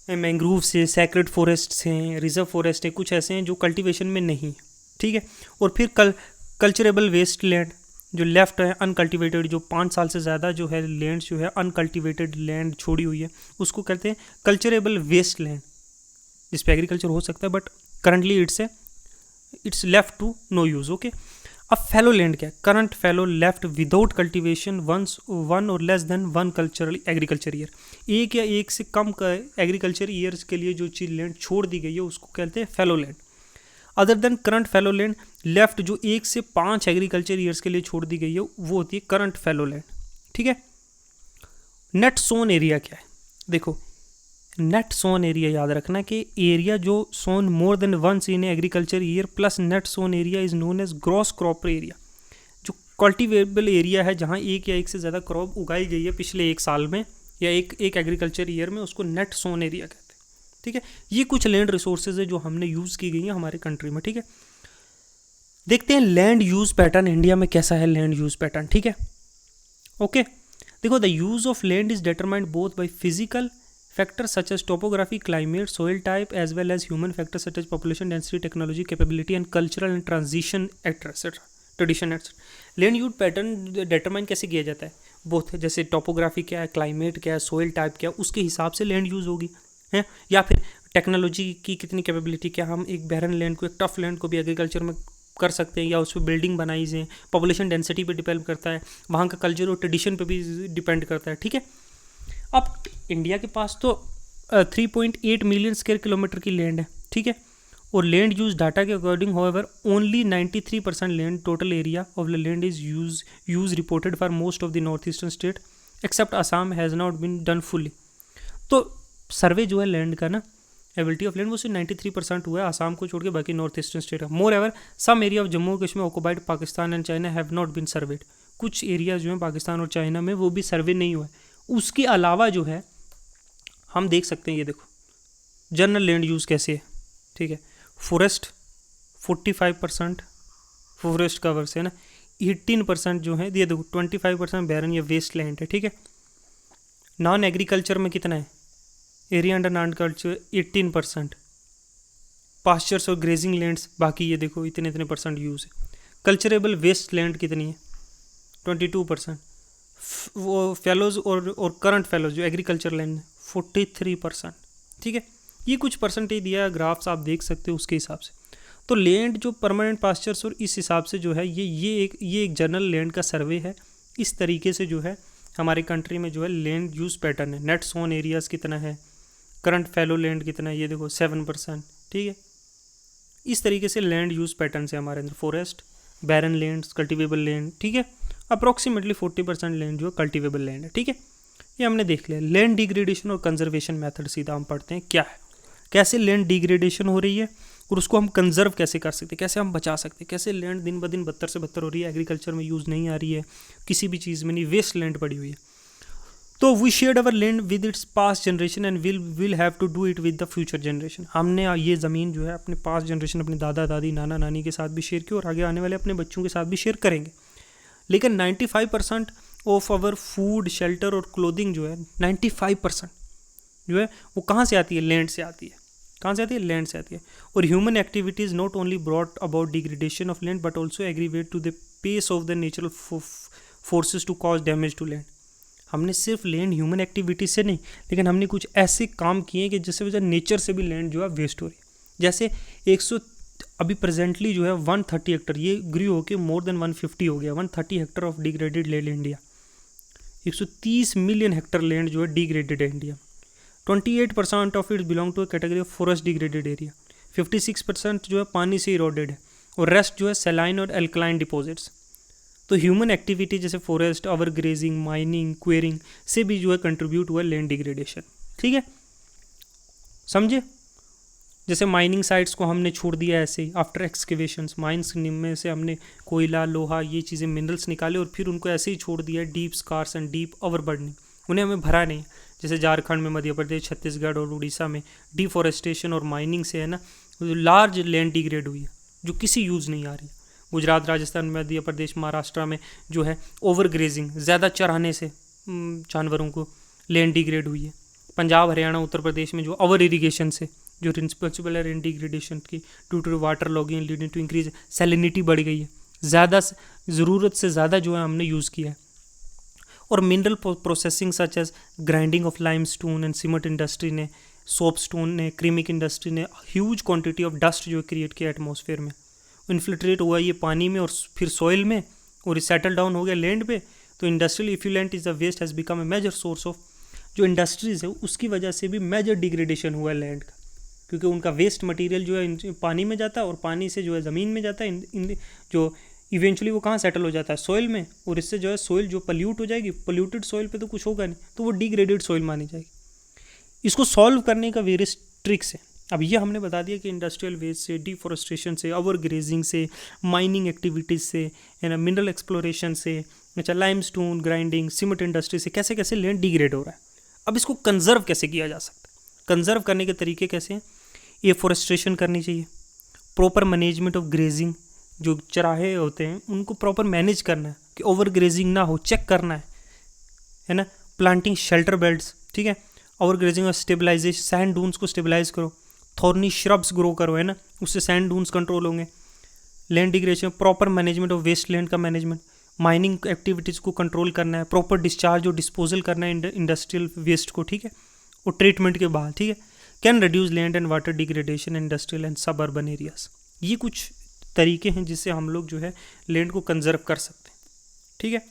मैंग्रूव्स है, सैक्रेड फॉरेस्ट्स हैं, रिजर्व फॉरेस्ट है, कुछ ऐसे हैं जो कल्टीवेशन में नहीं. ठीक है, और फिर कल्चरेबल वेस्ट लैंड जो लेफ्ट है अनकल्टिवेटेड, जो 5 साल से ज़्यादा जो है लैंड जो है अनकल्टिवेटेड लैंड छोड़ी हुई है, उसको कहते हैं कल्चरेबल वेस्ट लैंड, जिस पे एग्रीकल्चर हो सकता है but currently it's left to no use. Okay, अब फैलो लैंड क्या है, current fallow left without cultivation one और less than one cultural agriculture year. एक या एक से कम एग्रीकल्चर ईयर्स के लिए जो चीज़ लैंड छोड़ दी गई है उसको कहते हैं fallow land. Other than current fallow land left जो 1 से 5 एग्रीकल्चर ईयर्स के लिए छोड़ दी गई है वो होती है करंट फैलो लैंड. ठीक है, नेट सोन एरिया क्या है, देखो नेट सोन एरिया याद रखना कि एरिया जो sown more than once in agriculture year plus net sown area is known as gross crop area. जो कल्टिवेबल एरिया है जहाँ एक या एक से ज़्यादा क्रॉप उगाई गई है पिछले 1 साल में या एक एग्रीकल्चर ईयर में, उसको नेट सोन एरिया कहते हैं. ठीक है। ये कुछ लैंड रिसोर्सेज है जो हमने यूज़ की गई हैं हमारे कंट्री में, ठीक है। देखते हैं लैंड यूज़ पैटर्न इंडिया में कैसा है, लैंड यूज़ पैटर्न, ठीक है। ओके, देखो the use of land is determined both by physical factors such as topography, climate, soil type, as well as human factors such as population density, technology, capability, and cultural and transition, etc. Tradition etc. Land use pattern determine कैसे किया जाता है, both जैसे topography क्या है, climate क्या है, soil type क्या है, उसके हिसाब से लैंड यूज़ होगी है, या फिर टेक्नोलॉजी की कितनी कैपेबिलिटी, क्या हम एक बैरन लैंड को, एक टफ लैंड को भी एग्रीकल्चर में कर सकते हैं, या उस पर बिल्डिंग बनाई जाए, पॉपुलेशन डेंसिटी पे डिपेंड करता है, वहाँ का कल्चर और ट्रेडिशन पे भी डिपेंड करता है, ठीक है। अब इंडिया के पास तो 3.8 मिलियन स्क्वायर किलोमीटर की लैंड है, ठीक है, और लैंड यूज डाटा के according however only 93% land total area of the land is use reported for most of the north eastern state except Assam has not been done fully. तो survey जो है land का ना, एबिलिटी ऑफ लैंड वो सिर्फ 93% हुआ है, आसाम को छोड़ के बाकी नॉर्थ ईस्टर्न स्टेट है। Moreover some area of Jammu Kashmir occupied Pakistan and China have not been surveyed. कुछ एरिया जो है पाकिस्तान और चाइना में वो भी सर्वे नहीं हुआ है। उसके अलावा जो है हम देख सकते हैं, ये देखो जनरल लैंड यूज़ कैसे है, ठीक है। फॉरेस्ट 45% फॉरेस्ट कवर्स है ना, 18% जो है, ये देखो 25% बैरन या वेस्ट लैंड है, ठीक है। नॉन एग्रीकल्चर में कितना है, area under non culture 18%, pastures और ग्रेजिंग लैंड्स बाकी ये देखो इतने इतने परसेंट यूज़ है। कल्चरेबल वेस्ट लैंड कितनी है, 22%। वो फेलोज और करंट फेलोज जो एग्रीकल्चर लैंड 43%, ठीक है। ये कुछ परसेंटेज दिया है, ग्राफ्स आप देख सकते हो उसके हिसाब से। तो लैंड जो परमानेंट पास्चर्स और इस हिसाब से जो है ये एक जनरल लैंड का सर्वे है। इस तरीके से जो है हमारे कंट्री में जो है लैंड यूज़ पैटर्न है। नेट सोन एरियाज़ कितना है, करंट फैलो लैंड कितना है, ये देखो 7%, ठीक है। इस तरीके से लैंड यूज़ पैटर्न से हमारे अंदर फॉरेस्ट, बैरन लैंड्स, कल्टिवेबल लैंड, ठीक है। अप्रॉक्सीमेटली 40% लैंड जो है कल्टिवेबल लैंड है, ठीक है। ये हमने देख लिया। लैंड डिग्रेडेशन और कंजर्वेशन मेथड सीधा हम पढ़ते हैं क्या है, कैसे लैंड डिग्रेडेशन हो रही है और उसको हम कंजर्व कैसे कर सकते हैं, कैसे हम बचा सकते हैं, कैसे लैंड दिन ब दिन बदतर से बदतर हो रही है, एग्रीकल्चर में यूज़ नहीं आ रही है, किसी भी चीज़ में नहीं, वेस्ट लैंड पड़ी हुई है। तो we shared our land with its past generation and will have to do it with the future generation. हमने ये ज़मीन जो है अपने पास्ट जनरेशन, अपने दादा दादी नाना नानी के साथ भी शेयर की और आगे आने वाले अपने बच्चों के साथ भी शेयर करेंगे। लेकिन 95% ऑफ आवर फूड, शेल्टर और क्लोथिंग जो है 95% जो है वो कहाँ से आती है, लैंड से आती है। कहाँ से आती है, लैंड से आती है। और human activities not only brought about degradation of land but also aggravate to the pace of the natural forces to cause damage to land. हमने सिर्फ लैंड ह्यूमन एक्टिविटी से नहीं, लेकिन हमने कुछ ऐसे काम किए कि जिससे वजह नेचर से भी लैंड जो है वेस्ट हो रही है। जैसे 100 अभी प्रेजेंटली जो है 130 हेक्टर, ये ग्री होके मोर देन 150 हो गया, 130 hectare of degraded land India. 130 million hectare land जो है डिग्रेडेड है India. 28% of it belong to category of forest degraded area. 56% जो है पानी से इरोडेड है और रेस्ट जो है सैलाइन और एल्कलाइन डिपॉजिट्स। तो ह्यूमन एक्टिविटी जैसे forest, over grazing, mining, quarrying से भी जो है कंट्रीब्यूट हुआ लैंड डिग्रेडेशन, ठीक है, समझे। जैसे माइनिंग साइट्स को हमने छोड़ दिया ऐसे ही, आफ्टर एक्सकेवेशंस माइंस में से हमने कोयला, लोहा, ये चीज़ें, मिनरल्स निकाले और फिर उनको ऐसे ही छोड़ दिया, डीप स्कार्स एंड डीप ओवरबर्डनिंग, उन्हें हमें भरा नहीं। जैसे झारखंड में, मध्य प्रदेश, छत्तीसगढ़ और उड़ीसा में डिफॉरेस्टेशन और माइनिंग से है ना लार्ज लैंड डिग्रेड हुई है जो किसी यूज़ नहीं आ रही। गुजरात, राजस्थान, मध्य प्रदेश, महाराष्ट्र में जो है ओवर ग्रेजिंग, ज़्यादा चराने से जानवरों को लैंड डिग्रेड हुई है। पंजाब, हरियाणा, उत्तर प्रदेश में जो ओवर इरीगेशन से जो रिस्पॉन्सिबल है लैंड डिग्रेडेशन की, due to water logging leading to increase salinity बढ़ गई है, ज़्यादा ज़रूरत से ज़्यादा जो है हमने यूज़ किया है। और mineral processing such as grinding of limestone and cement industry ने, सोप स्टोन ने, क्रीमिक इंडस्ट्री ने ह्यूज क्वांटिटी ऑफ डस्ट जो क्रिएट किया एटमॉस्फेयर में, इन्फिल्ट्रेट हुआ ये पानी में और फिर सॉइल में और सेटल डाउन हो गया लैंड पे। तो industrial effluent is the waste has become a major source of, जो इंडस्ट्रीज है उसकी वजह से भी मेजर डिग्रेडेशन हुआ है लैंड का, क्योंकि उनका वेस्ट मटेरियल जो है पानी में जाता है और पानी से जो है ज़मीन में जाता है, जो इवेंचुअली वो कहाँ सेटल हो जाता है, सॉइल में, और इससे जो है सॉइल जो पल्यूट हो जाएगी, पल्यूटेड सॉइल पे तो कुछ होगा नहीं, तो वो डिग्रेडेड सॉइल मानी जाएगी। इसको सॉल्व करने का वेरियस ट्रिक्स है। अब ये हमने बता दिया कि इंडस्ट्रियल वेस्ट से, डिफॉरेस्टेशन से, ओवर ग्रेजिंग से, माइनिंग एक्टिविटीज़ से, है ना, मिनरल एक्सप्लोरेशन से, अच्छा लाइमस्टोन ग्राइंडिंग, सीमेंट इंडस्ट्री से कैसे कैसे लैंड डिग्रेड हो रहा है। अब इसको कंजर्व कैसे किया जा सकता है, कंजर्व करने के तरीके कैसे हैं? एफोरेस्ट्रेशन करनी चाहिए, प्रॉपर मैनेजमेंट ऑफ ग्रेजिंग, जो चराहे होते हैं उनको प्रॉपर मैनेज करना है कि ओवर ग्रेजिंग ना हो, चेक करना है ना। प्लांटिंग शेल्टर बेल्ट्स, ठीक है। ओवर ग्रेजिंग और स्टेबलाइजेशन, सैंड डून्स को स्टेबलाइज करो, थॉर्नी श्रब्स ग्रो करो, है ना, उससे सैंड डून्स कंट्रोल होंगे। Land degradation, proper management of waste land का मैनेजमेंट, माइनिंग एक्टिविटीज़ को कंट्रोल करना है, प्रॉपर डिस्चार्ज और डिस्पोजल करना है इंडस्ट्रियल वेस्ट को, ठीक है, और ट्रीटमेंट के बाद, ठीक है। Can reduce land and water degradation industrial and सब अर्बन एरियाज। ये कुछ तरीके हैं जिससे हम लोग जो है लैंड को कंजर्व कर सकते हैं, ठीक है।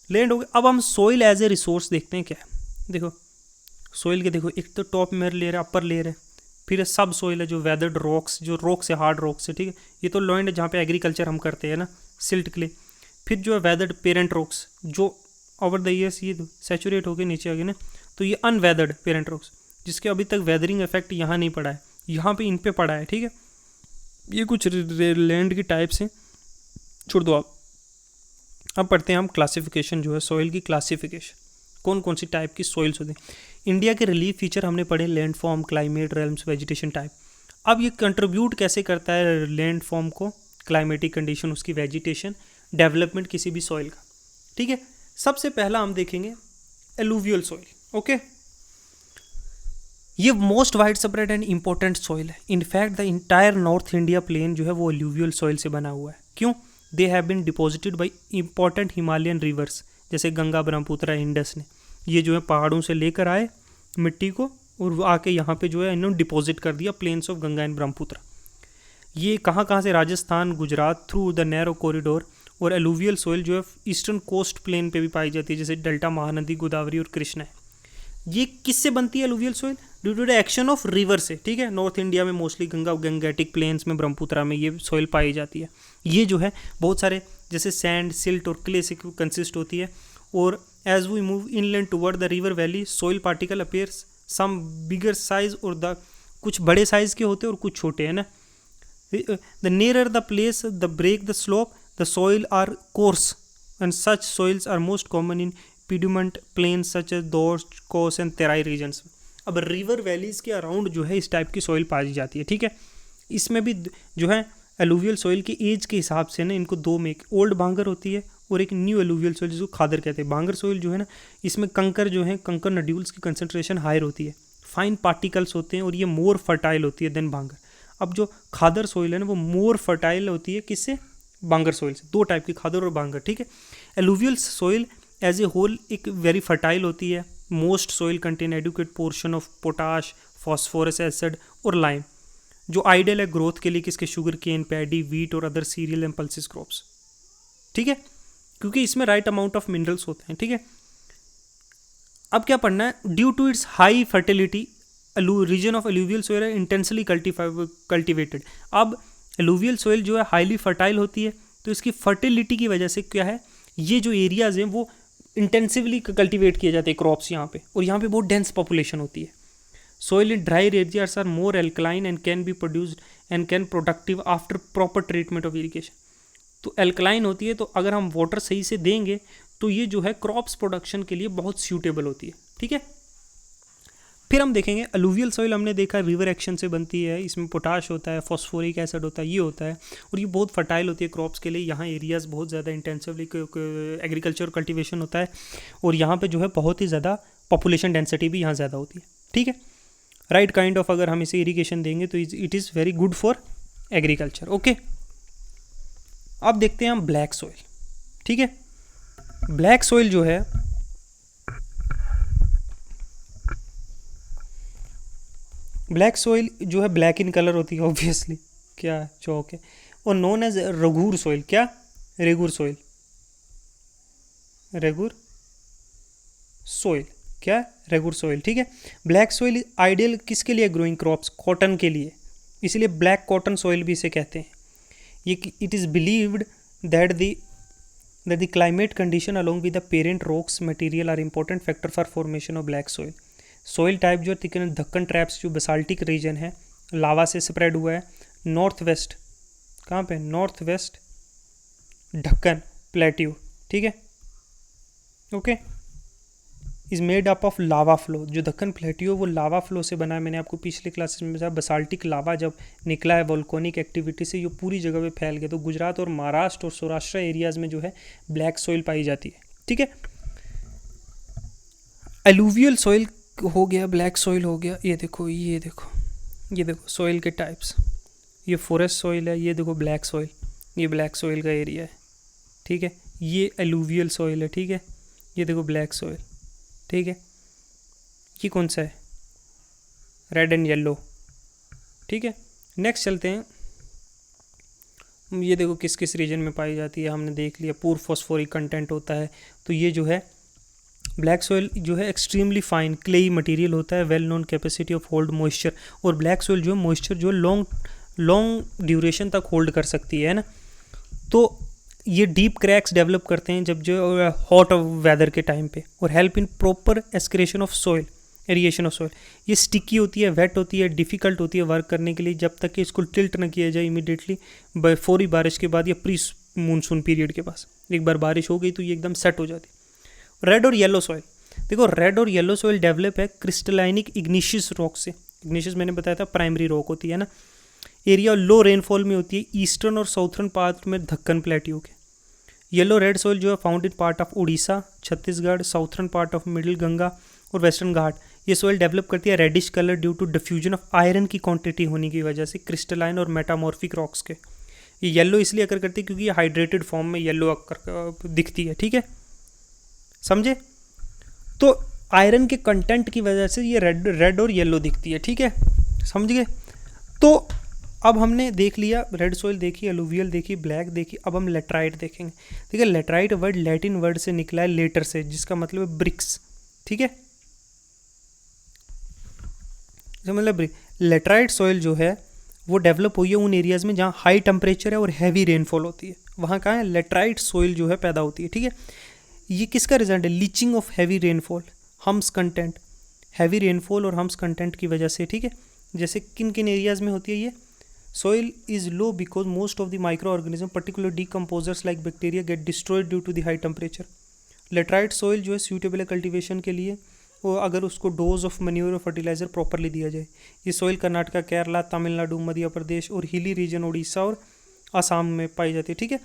लैंड हो गया। अब हम सोइल एज ए रिसोर्स देखते हैं क्या है। देखो सोइल के देखो, एक तो टॉप में लेयर है, अपर लेयर है, फिर सब सोइल है जो वेदर्ड रॉक्स, जो रॉक्स है, हार्ड रॉक्स है, ठीक है। ये तो लैंड है जहाँ पे एग्रीकल्चर हम करते हैं ना, सिल्ट क्ले। फिर जो है वेदर्ड पेरेंट रॉक्स, जो ओवर द ईयर्स ये सैचुरेट होकर नीचे आ गए ना, तो ये अनवेदर्ड पेरेंट रॉक्स, जिसके अभी तक वेदरिंग इफेक्ट यहाँ नहीं पड़ा है, यहाँ पे इन पे पड़ा है, ठीक है। ये कुछ लैंड की टाइप्स हैं, छोड़ दो आप। अब पढ़ते हैं हम क्लासिफिकेशन, जो है सॉइल की क्लासिफिकेशन, कौन कौन सी टाइप की सॉइल्स होती हैं। इंडिया के रिलीफ फीचर हमने पढ़े, land form, climate, realms, vegetation type. अब ये कंट्रीब्यूट कैसे करता है लैंड फॉर्म को, क्लाइमेटिक कंडीशन, उसकी वेजिटेशन, डेवलपमेंट किसी भी सॉइल का, ठीक है। सबसे पहला हम देखेंगे एलुवियल सॉइल, ओके। ये most wide spread and important soil है। In fact the entire north India plain जो है वो एलुवियल सॉइल से बना हुआ है। क्यों? They have been deposited by important Himalayan rivers, जैसे गंगा, ब्रह्मपुत्र, इंडस ने, ये जो है पहाड़ों से लेकर आए मिट्टी को और वो आके यहाँ पे जो है इन्होंने डिपॉजिट कर दिया plains of Ganga and Brahmaputra. ये कहाँ से? Rajasthan, Gujarat, through the narrow corridor. और एलुवियल सॉइल जो है ईस्टर्न कोस्ट प्लेन पे भी पाई जाती है, जैसे डेल्टा, महानदी, गोदावरी और कृष्णा है। ये किससे बनती है alluvial soil? Due to the action of river से, ठीक है। नॉर्थ इंडिया में मोस्टली गंगा, गंगेटिक प्लेन्स में, ब्रह्मपुत्रा में ये सॉइल पाई जाती है। ये जो है बहुत सारे जैसे सैंड, सिल्ट और क्ले से कंसिस्ट होती है। और as we move inland toward the river valley, soil particle appears some bigger size, और द कुछ बड़े साइज के होते हैं और कुछ छोटे, है ना। The nearer the place the break the slope, the soil are coarse and such soils are most common in piedmont plains such as Duars, chos and Terai regions. अब रिवर वैलीज के अराउंड जो है इस टाइप की सॉइल पाई जाती है, ठीक है। इसमें भी जो है एलुवियल सॉइल की एज के हिसाब से ना इनको दो में, ओल्ड भांगर होती है और एक न्यू एलुवियल सॉइल जिसको खादर कहते हैं। भांगर सॉइल जो है ना, इसमें कंकर जो है, कंकर नड्यूल्स की कंसंट्रेशन हायर होती है, फाइन पार्टिकल्स होते हैं और ये मोर फर्टाइल होती है देन भांगर। अब जो खादर सॉइल है ना वो मोर फर्टाइल होती है किससे? भांगर सॉइल से। दो टाइप की, खादर और भांगर, ठीक है। Alluvial soil as a whole एक वेरी फर्टाइल होती है। Most soil contain adequate portion of potash, phosphorus acid और लाइम, जो आइडियल है ग्रोथ के लिए किसके? शुगर केन, पैडी, वीट और other cereal and pulses crops, ठीक है, क्योंकि इसमें राइट अमाउंट ऑफ मिनरल्स होते हैं, ठीक है। अब क्या पढ़ना है? Due to its high fertility, region of alluvial soil intensely cultivated. अब एलुवियल सॉइल जो है हाईली फर्टाइल होती है, तो इसकी फर्टिलिटी की वजह से क्या है, ये जो एरियाज हैं वो इंटेंसिवली कल्टिवेट किए जाते हैं क्रॉप्स यहाँ पे, और यहाँ पे बहुत डेंस पॉपुलेशन होती है। Soil in dry areas are more alkaline and can be produced and can productive after proper treatment of irrigation. तो एल्कलाइन होती है, तो अगर हम वाटर सही से देंगे तो ये जो है क्रॉप्स प्रोडक्शन के लिए बहुत सूटेबल होती है, ठीक है। फिर हम देखेंगे एलुवियल सॉइल, हमने देखा रिवर एक्शन से बनती है, इसमें पोटाश होता है, फॉस्फोरिक एसिड होता है, ये होता है, और ये बहुत फर्टाइल होती है क्रॉप्स के लिए। यहाँ एरियाज बहुत ज़्यादा इंटेंसिवली एग्रीकल्चर कल्टिवेशन होता है, और यहाँ पे जो है बहुत ही ज़्यादा पॉपुलेशन डेंसिटी भी यहाँ ज़्यादा होती है, ठीक है। राइट काइंड ऑफ अगर हम इसे इरीगेशन देंगे तो it is very good for agriculture, okay. अब देखते हैं हम ब्लैक सॉइल, ठीक है। ब्लैक सॉइल जो है ब्लैक इन कलर होती है ऑब्वियसली, क्या चौक है, और नोन एज रगूर सॉइल। क्या? रेगुर सॉइल, रेगुर सॉइल, क्या? रेगुर सॉइल, ठीक है। ब्लैक सॉइल आइडियल किसके लिए? ग्रोइंग क्रॉप्स, कॉटन के लिए, इसलिए ब्लैक कॉटन सॉइल भी इसे कहते हैं। ये it is believed that the climate condition along with the parent rocks material are important factor for formation of black soil. Soil type जो दक्कन ट्रैप्स जो बेसाल्टिक रीजन है, लावा से स्प्रेड हुआ है, नॉर्थ वेस्ट, कहाँ पे? नॉर्थ वेस्ट ढक्कन plateau, ठीक है, okay. Is made up of lava flow. जो दक्कन प्लेटियो वो लावा फ्लो से बना है। मैंने आपको पिछले क्लासेस में बताया बसाल्टिक लावा जब निकला है वोल्केनिक एक्टिविटी से, ये पूरी जगह पे फैल गया। तो गुजरात और महाराष्ट्र और सौराष्ट्र एरियाज में जो है ब्लैक सॉइल पाई जाती है। ठीक है, एलुवियल सॉइल हो गया, ब्लैक सॉइल हो गया। ये देखो ये देखो ये देखो सॉइल के टाइप्स, ये फॉरेस्ट सॉइल है, ये देखो ब्लैक सॉइल, ये ब्लैक सॉइल का एरिया है। ठीक है, ये एलुवियल सॉइल है। ठीक है, ये देखो ब्लैक सॉइल। ठीक है, ये कौन सा है, रेड एंड येलो। ठीक है, नेक्स्ट चलते हैं। ये देखो किस किस रीजन में पाई जाती है, हमने देख लिया। पूर फॉस्फोरिक कंटेंट होता है। तो ये जो है ब्लैक सॉइल जो है एक्सट्रीमली फाइन क्लेई मटेरियल होता है, well known capacity of hold moisture. और ब्लैक सॉइल जो है मॉइस्चर जो लॉन्ग ड्यूरेशन तक होल्ड कर सकती है ना। तो ये डीप क्रैक्स डेवलप करते हैं जब जो हॉट वेदर के टाइम पे, और help in proper excretion of soil, aeration of soil. ये स्टिकी होती है, वेट होती है, डिफ़िकल्ट होती है वर्क करने के लिए, जब तक कि इसको टिल्ट ना किया जाए इमीडिएटली फौरी बारिश के बाद या प्री मानसून पीरियड के पास। एक बार बारिश हो गई तो ये एकदम सेट हो जाती है। रेड और येलो सॉइल, देखो रेड और येलो सॉइल डेवलप है क्रिस्टलाइनिक इग्निशियस रॉक से। इग्निशियस मैंने बताया था प्राइमरी रॉक होती है ना। एरिया लो रेनफॉल में होती है, ईस्टर्न और साउथर्न पार्ट में दक्कन प्लेटियो के। येलो रेड सॉइल जो है found in part of Orissa, Chhattisgarh, southern part of middle Ganga और वेस्टर्न घाट। ये सॉइल डेवलप करती है reddish colour due to diffusion of iron की क्वांटिटी होने की वजह से, क्रिस्टलाइन और मेटामॉर्फिक रॉक्स के। ये येलो इसलिए अकर करती है क्योंकि ये हाइड्रेटेड फॉर्म में येलो अकर दिखती है। ठीक है, समझे। तो आयरन के कंटेंट की वजह से ये रेड और येलो दिखती है। ठीक है, समझ गए। तो अब हमने देख लिया रेड सॉइल देखी, एलुवियल देखी, ब्लैक देखी। अब हम लेटराइट देखेंगे। ठीक है, लेटराइट वर्ड लैटिन वर्ड से निकला है लेटर से, जिसका मतलब है ब्रिक्स। ठीक है, मतलब लेटराइट सॉइल जो है वो डेवलप हुई है उन एरियाज़ में जहाँ हाई टेम्परेचर है और हैवी रेनफॉल होती है। वहाँ कहाँ है लेटराइट सॉइल जो है पैदा होती है। ठीक है, ये किसका रिजल्ट है, leaching of heavy rainfall, hums content, heavy rainfall और हम्स कंटेंट की वजह से। ठीक है, जैसे किन किन एरियाज़ में होती है ये। Soil is low because most of the microorganisms, particularly decomposers like bacteria, get destroyed due to the high temperature. Laterite soil जो है suitable है कल्टिवेशन के लिए, वो अगर उसको डोज ऑफ मैन्योर और फर्टिलाइजर प्रॉपरली दिया जाए। ये सॉइल कर्नाटका, केरला, तमिलनाडु, मध्य प्रदेश और हिली रीजन उड़ीसा और आसाम में पाई जाती है। ठीक है,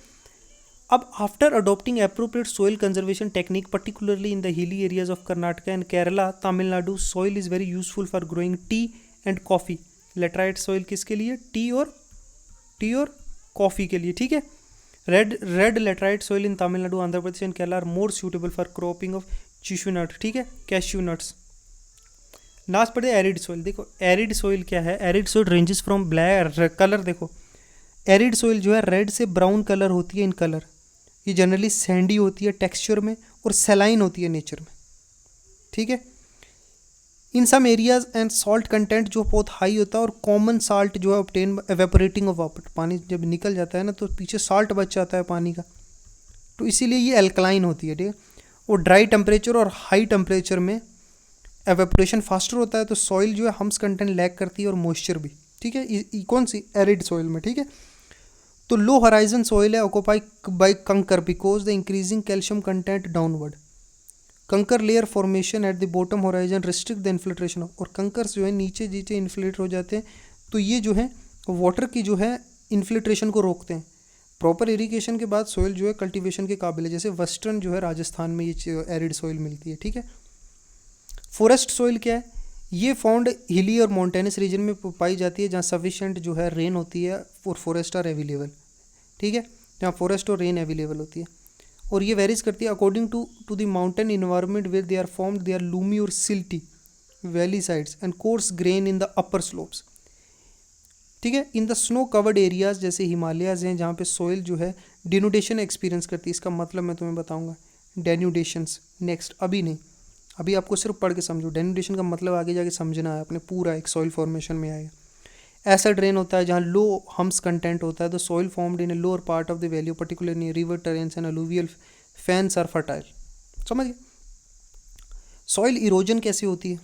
अब after adopting appropriate soil conservation technique particularly in the hilly areas of Karnataka and Kerala, Tamil Nadu, soil is very useful for growing tea and coffee. Laterite soil किसके लिए, टी और कॉफ़ी के लिए। ठीक है, red laterite soil in Tamil Nadu, Andhra Pradesh and Kerala are more suitable for cropping of cashew nut. ठीक है, cashew nuts. Last पढ़े एरिड सॉइल। देखो एरिड सॉइल क्या है, arid soil ranges from black colour. देखो एरिड सॉइल जो है रेड से ब्राउन कलर होती है इन कलर। ये जनरली सैंडी होती है टेक्सचर में और सेलाइन होती है नेचर में। ठीक है, in some areas and salt content जो बहुत हाई होता है, और कॉमन साल्ट जो है ऑब्टेन एवेपोरेटिंग ऑफ वाटर, पानी जब निकल जाता है ना तो पीछे साल्ट बच जाता है पानी का, तो इसीलिए ये एल्कलाइन होती है। ठीक है, और ड्राई टेम्परेचर और हाई टेम्परेचर में एवेपोरेशन फास्टर होता है, तो सॉइल जो है हम्स कंटेंट लैक करती है और मॉइस्चर भी। ठीक है, कौन सी एरिड सॉइल में। ठीक है, तो लो हराइजन सॉइल है occupy by kankar because the increasing calcium content downward. Kankar layer formation at the bottom horizon restrict the infiltration of, और कंकर्स जो है नीचे नीचे इन्फ्लेट हो जाते हैं, तो ये जो है वाटर की जो है इन्फिल्ट्रेशन को रोकते हैं। प्रॉपर इरिगेशन के बाद सॉइल जो है कल्टीवेशन के काबिल है। जैसे वेस्टर्न जो है राजस्थान में ये एरिड सॉइल मिलती है। ठीक है, फॉरेस्ट सॉइल क्या है, ये फाउंड हिली और माउंटेनस रीजन में पाई जाती है जहाँ सफिशिएंट जो है रेन होती है और फॉरेस्ट आर अवेलेबल। ठीक है, जहाँ फॉरेस्ट और रेन अवेलेबल होती है, और ये वेरीज करती है according to the mountain environment where they are formed, they are loamy और silty valley sides and coarse grain in the upper slopes. ठीक है, in the snow covered areas जैसे हिमालयाज हैं जहाँ पे सॉइल जो है डेनुडेशन एक्सपीरियंस करती है। इसका मतलब मैं तुम्हें बताऊंगा डेनुडेशंस नेक्स्ट, अभी नहीं, अभी आपको सिर्फ पढ़ के समझो। डेनुडेशन का मतलब आगे जाके समझना है अपने, पूरा एक सॉइल फॉर्मेशन में आएगा। ऐसा ड्रेन होता है जहाँ लो हम्स कंटेंट होता है, the soil formed in a lower part of the valley particularly river terraces and alluvial fans are fertile. समझ गए। सॉइल इरोजन कैसे होती है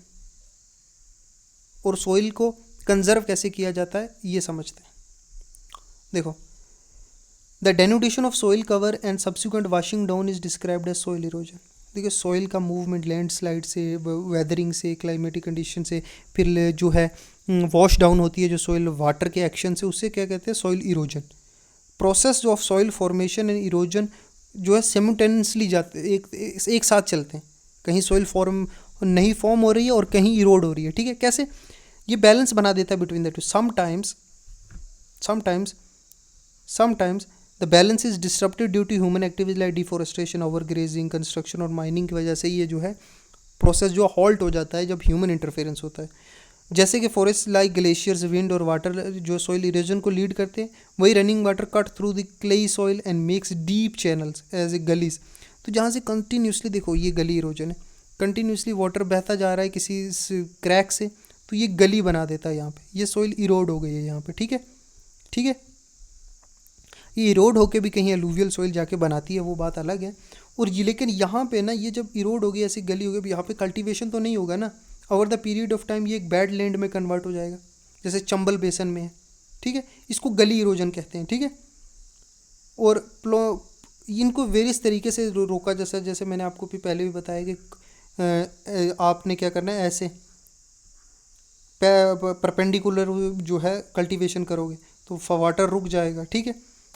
और सॉइल को कंजर्व कैसे किया जाता है ये समझते हैं। देखो, the denudation of soil cover and subsequent washing down is described as soil erosion. देखिए सॉइल का मूवमेंट लैंडस्लाइड से, वेदरिंग से, क्लाइमेटिक कंडीशन से, फिर जो है वॉश डाउन होती है जो सॉइल वाटर के एक्शन से, उससे क्या कहते हैं soil erosion. Process of soil formation and erosion जो है सिमुटेनियसली जाते एक साथ चलते हैं। कहीं सॉइल फॉर्म नहीं फॉर्म हो रही है और कहीं इरोड हो रही है, ठीक है। कैसे ये बैलेंस बना देता है between the two. Sometimes the balance is disturbed due to human activities like deforestation, overgrazing, construction और माइनिंग की वजह से ये जो है प्रोसेस जो हॉल्ट हो जाता है जब ह्यूमन इंटरफेरेंस होता है। जैसे कि फॉरेस्ट लाइक ग्लेशियर्स, विंड और वाटर जो सॉइल इरोजन को लीड करते हैं, वही running water cut through the clayey soil and makes deep channels as a gullies. तो जहाँ से कंटिन्यूसली देखो ये गली इरोजन है, कंटिन्यूसली वाटर बहता जा रहा है किसी क्रैक से, तो ये गली बना देता है यहाँ पे, ये सॉइल इरोड हो गई है यहाँ पे, ठीक है। ठीक है, ये इरोड होके भी कहीं एलुवियल सॉइल जाके बनाती है, वो बात अलग है। और ये लेकिन यहाँ पे ना ये जब इरोड हो गई ऐसी गली हो गई, यहाँ पे कल्टीवेशन तो नहीं होगा ना, over the period of time ये एक बैड लैंड में कन्वर्ट हो जाएगा, जैसे चंबल बेसन में है, ठीक है। इसको गली इरोजन कहते हैं, ठीक है। और इनको वेरियस तरीके से रोका, जैसे मैंने आपको भी पहले भी बताया कि आपने क्या करना है, ऐसे परपेंडिकुलर जो है कल्टीवेशन करोगे तो वाटर रुक जाएगा, ठीक है।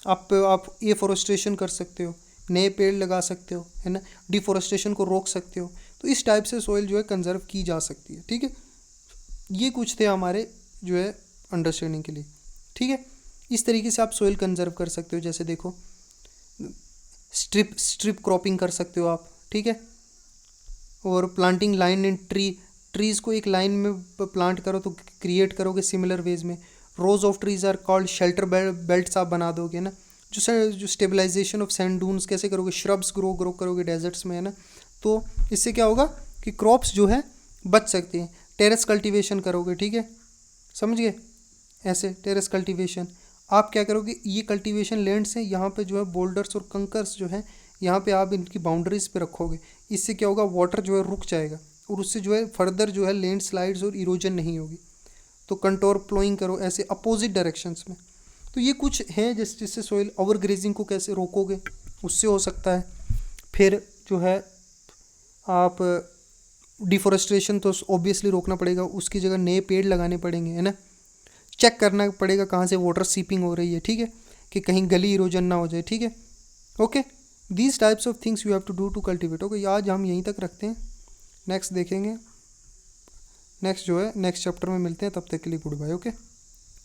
आप एफोरेस्टेशन कर सकते हो, नए पेड़ लगा सकते हो, है ना, डिफोरेस्टेशन को रोक सकते हो। तो इस टाइप से सॉइल जो है कंजर्व की जा सकती है, ठीक है। ये कुछ थे हमारे जो है अंडरस्टैंडिंग के लिए, ठीक है। इस तरीके से आप सॉइल कंजर्व कर सकते हो। जैसे देखो स्ट्रिप क्रॉपिंग कर सकते हो आप, ठीक है। और प्लांटिंग लाइन इन ट्रीज़ को एक लाइन में प्लांट करो तो क्रिएट करोगे सिमिलर वेज में। Rows of trees are called shelter belts आप बना दोगे ना। जो स्टेबलाइजेशन ऑफ सैंड डून्स कैसे करोगे, श्रब्स ग्रो करोगे डेजर्ट्स में, है ना। तो इससे क्या होगा कि क्रॉप्स जो है बच सकते हैं। टेरेस कल्टीवेशन करोगे, ठीक है, समझ गए, ऐसे टेरेस कल्टीवेशन आप क्या करोगे, ये कल्टीवेशन लैंड से यहाँ पे जो है बोल्डर्स और कंकर्स जो है यहाँ पे आप इनकी बाउंड्रीज पे रखोगे। इससे क्या होगा, वाटर जो है रुक जाएगा और उससे जो है फर्दर जो है लैंड स्लाइड्स और इरोजन नहीं होगी। तो कंटोर प्लोइंग करो ऐसे अपोजिट डायरेक्शंस में। तो ये कुछ है जिससे सॉइल ओवर ग्रेजिंग को कैसे रोकोगे, उससे हो सकता है। फिर जो है आप डिफोरेस्टेशन तो ऑब्वियसली रोकना पड़ेगा, उसकी जगह नए पेड़ लगाने पड़ेंगे, है ना। चेक करना पड़ेगा कहाँ से वाटर सीपिंग हो रही है, ठीक है, कि कहीं गली इरोजन ना हो जाए, ठीक है। Okay, these types of things you have to do to cultivate. Okay, आज हम यहीं तक रखते हैं, नेक्स्ट देखेंगे, नेक्स्ट जो है नेक्स्ट चैप्टर में मिलते हैं, तब तक के लिए गुड बाय। ओके।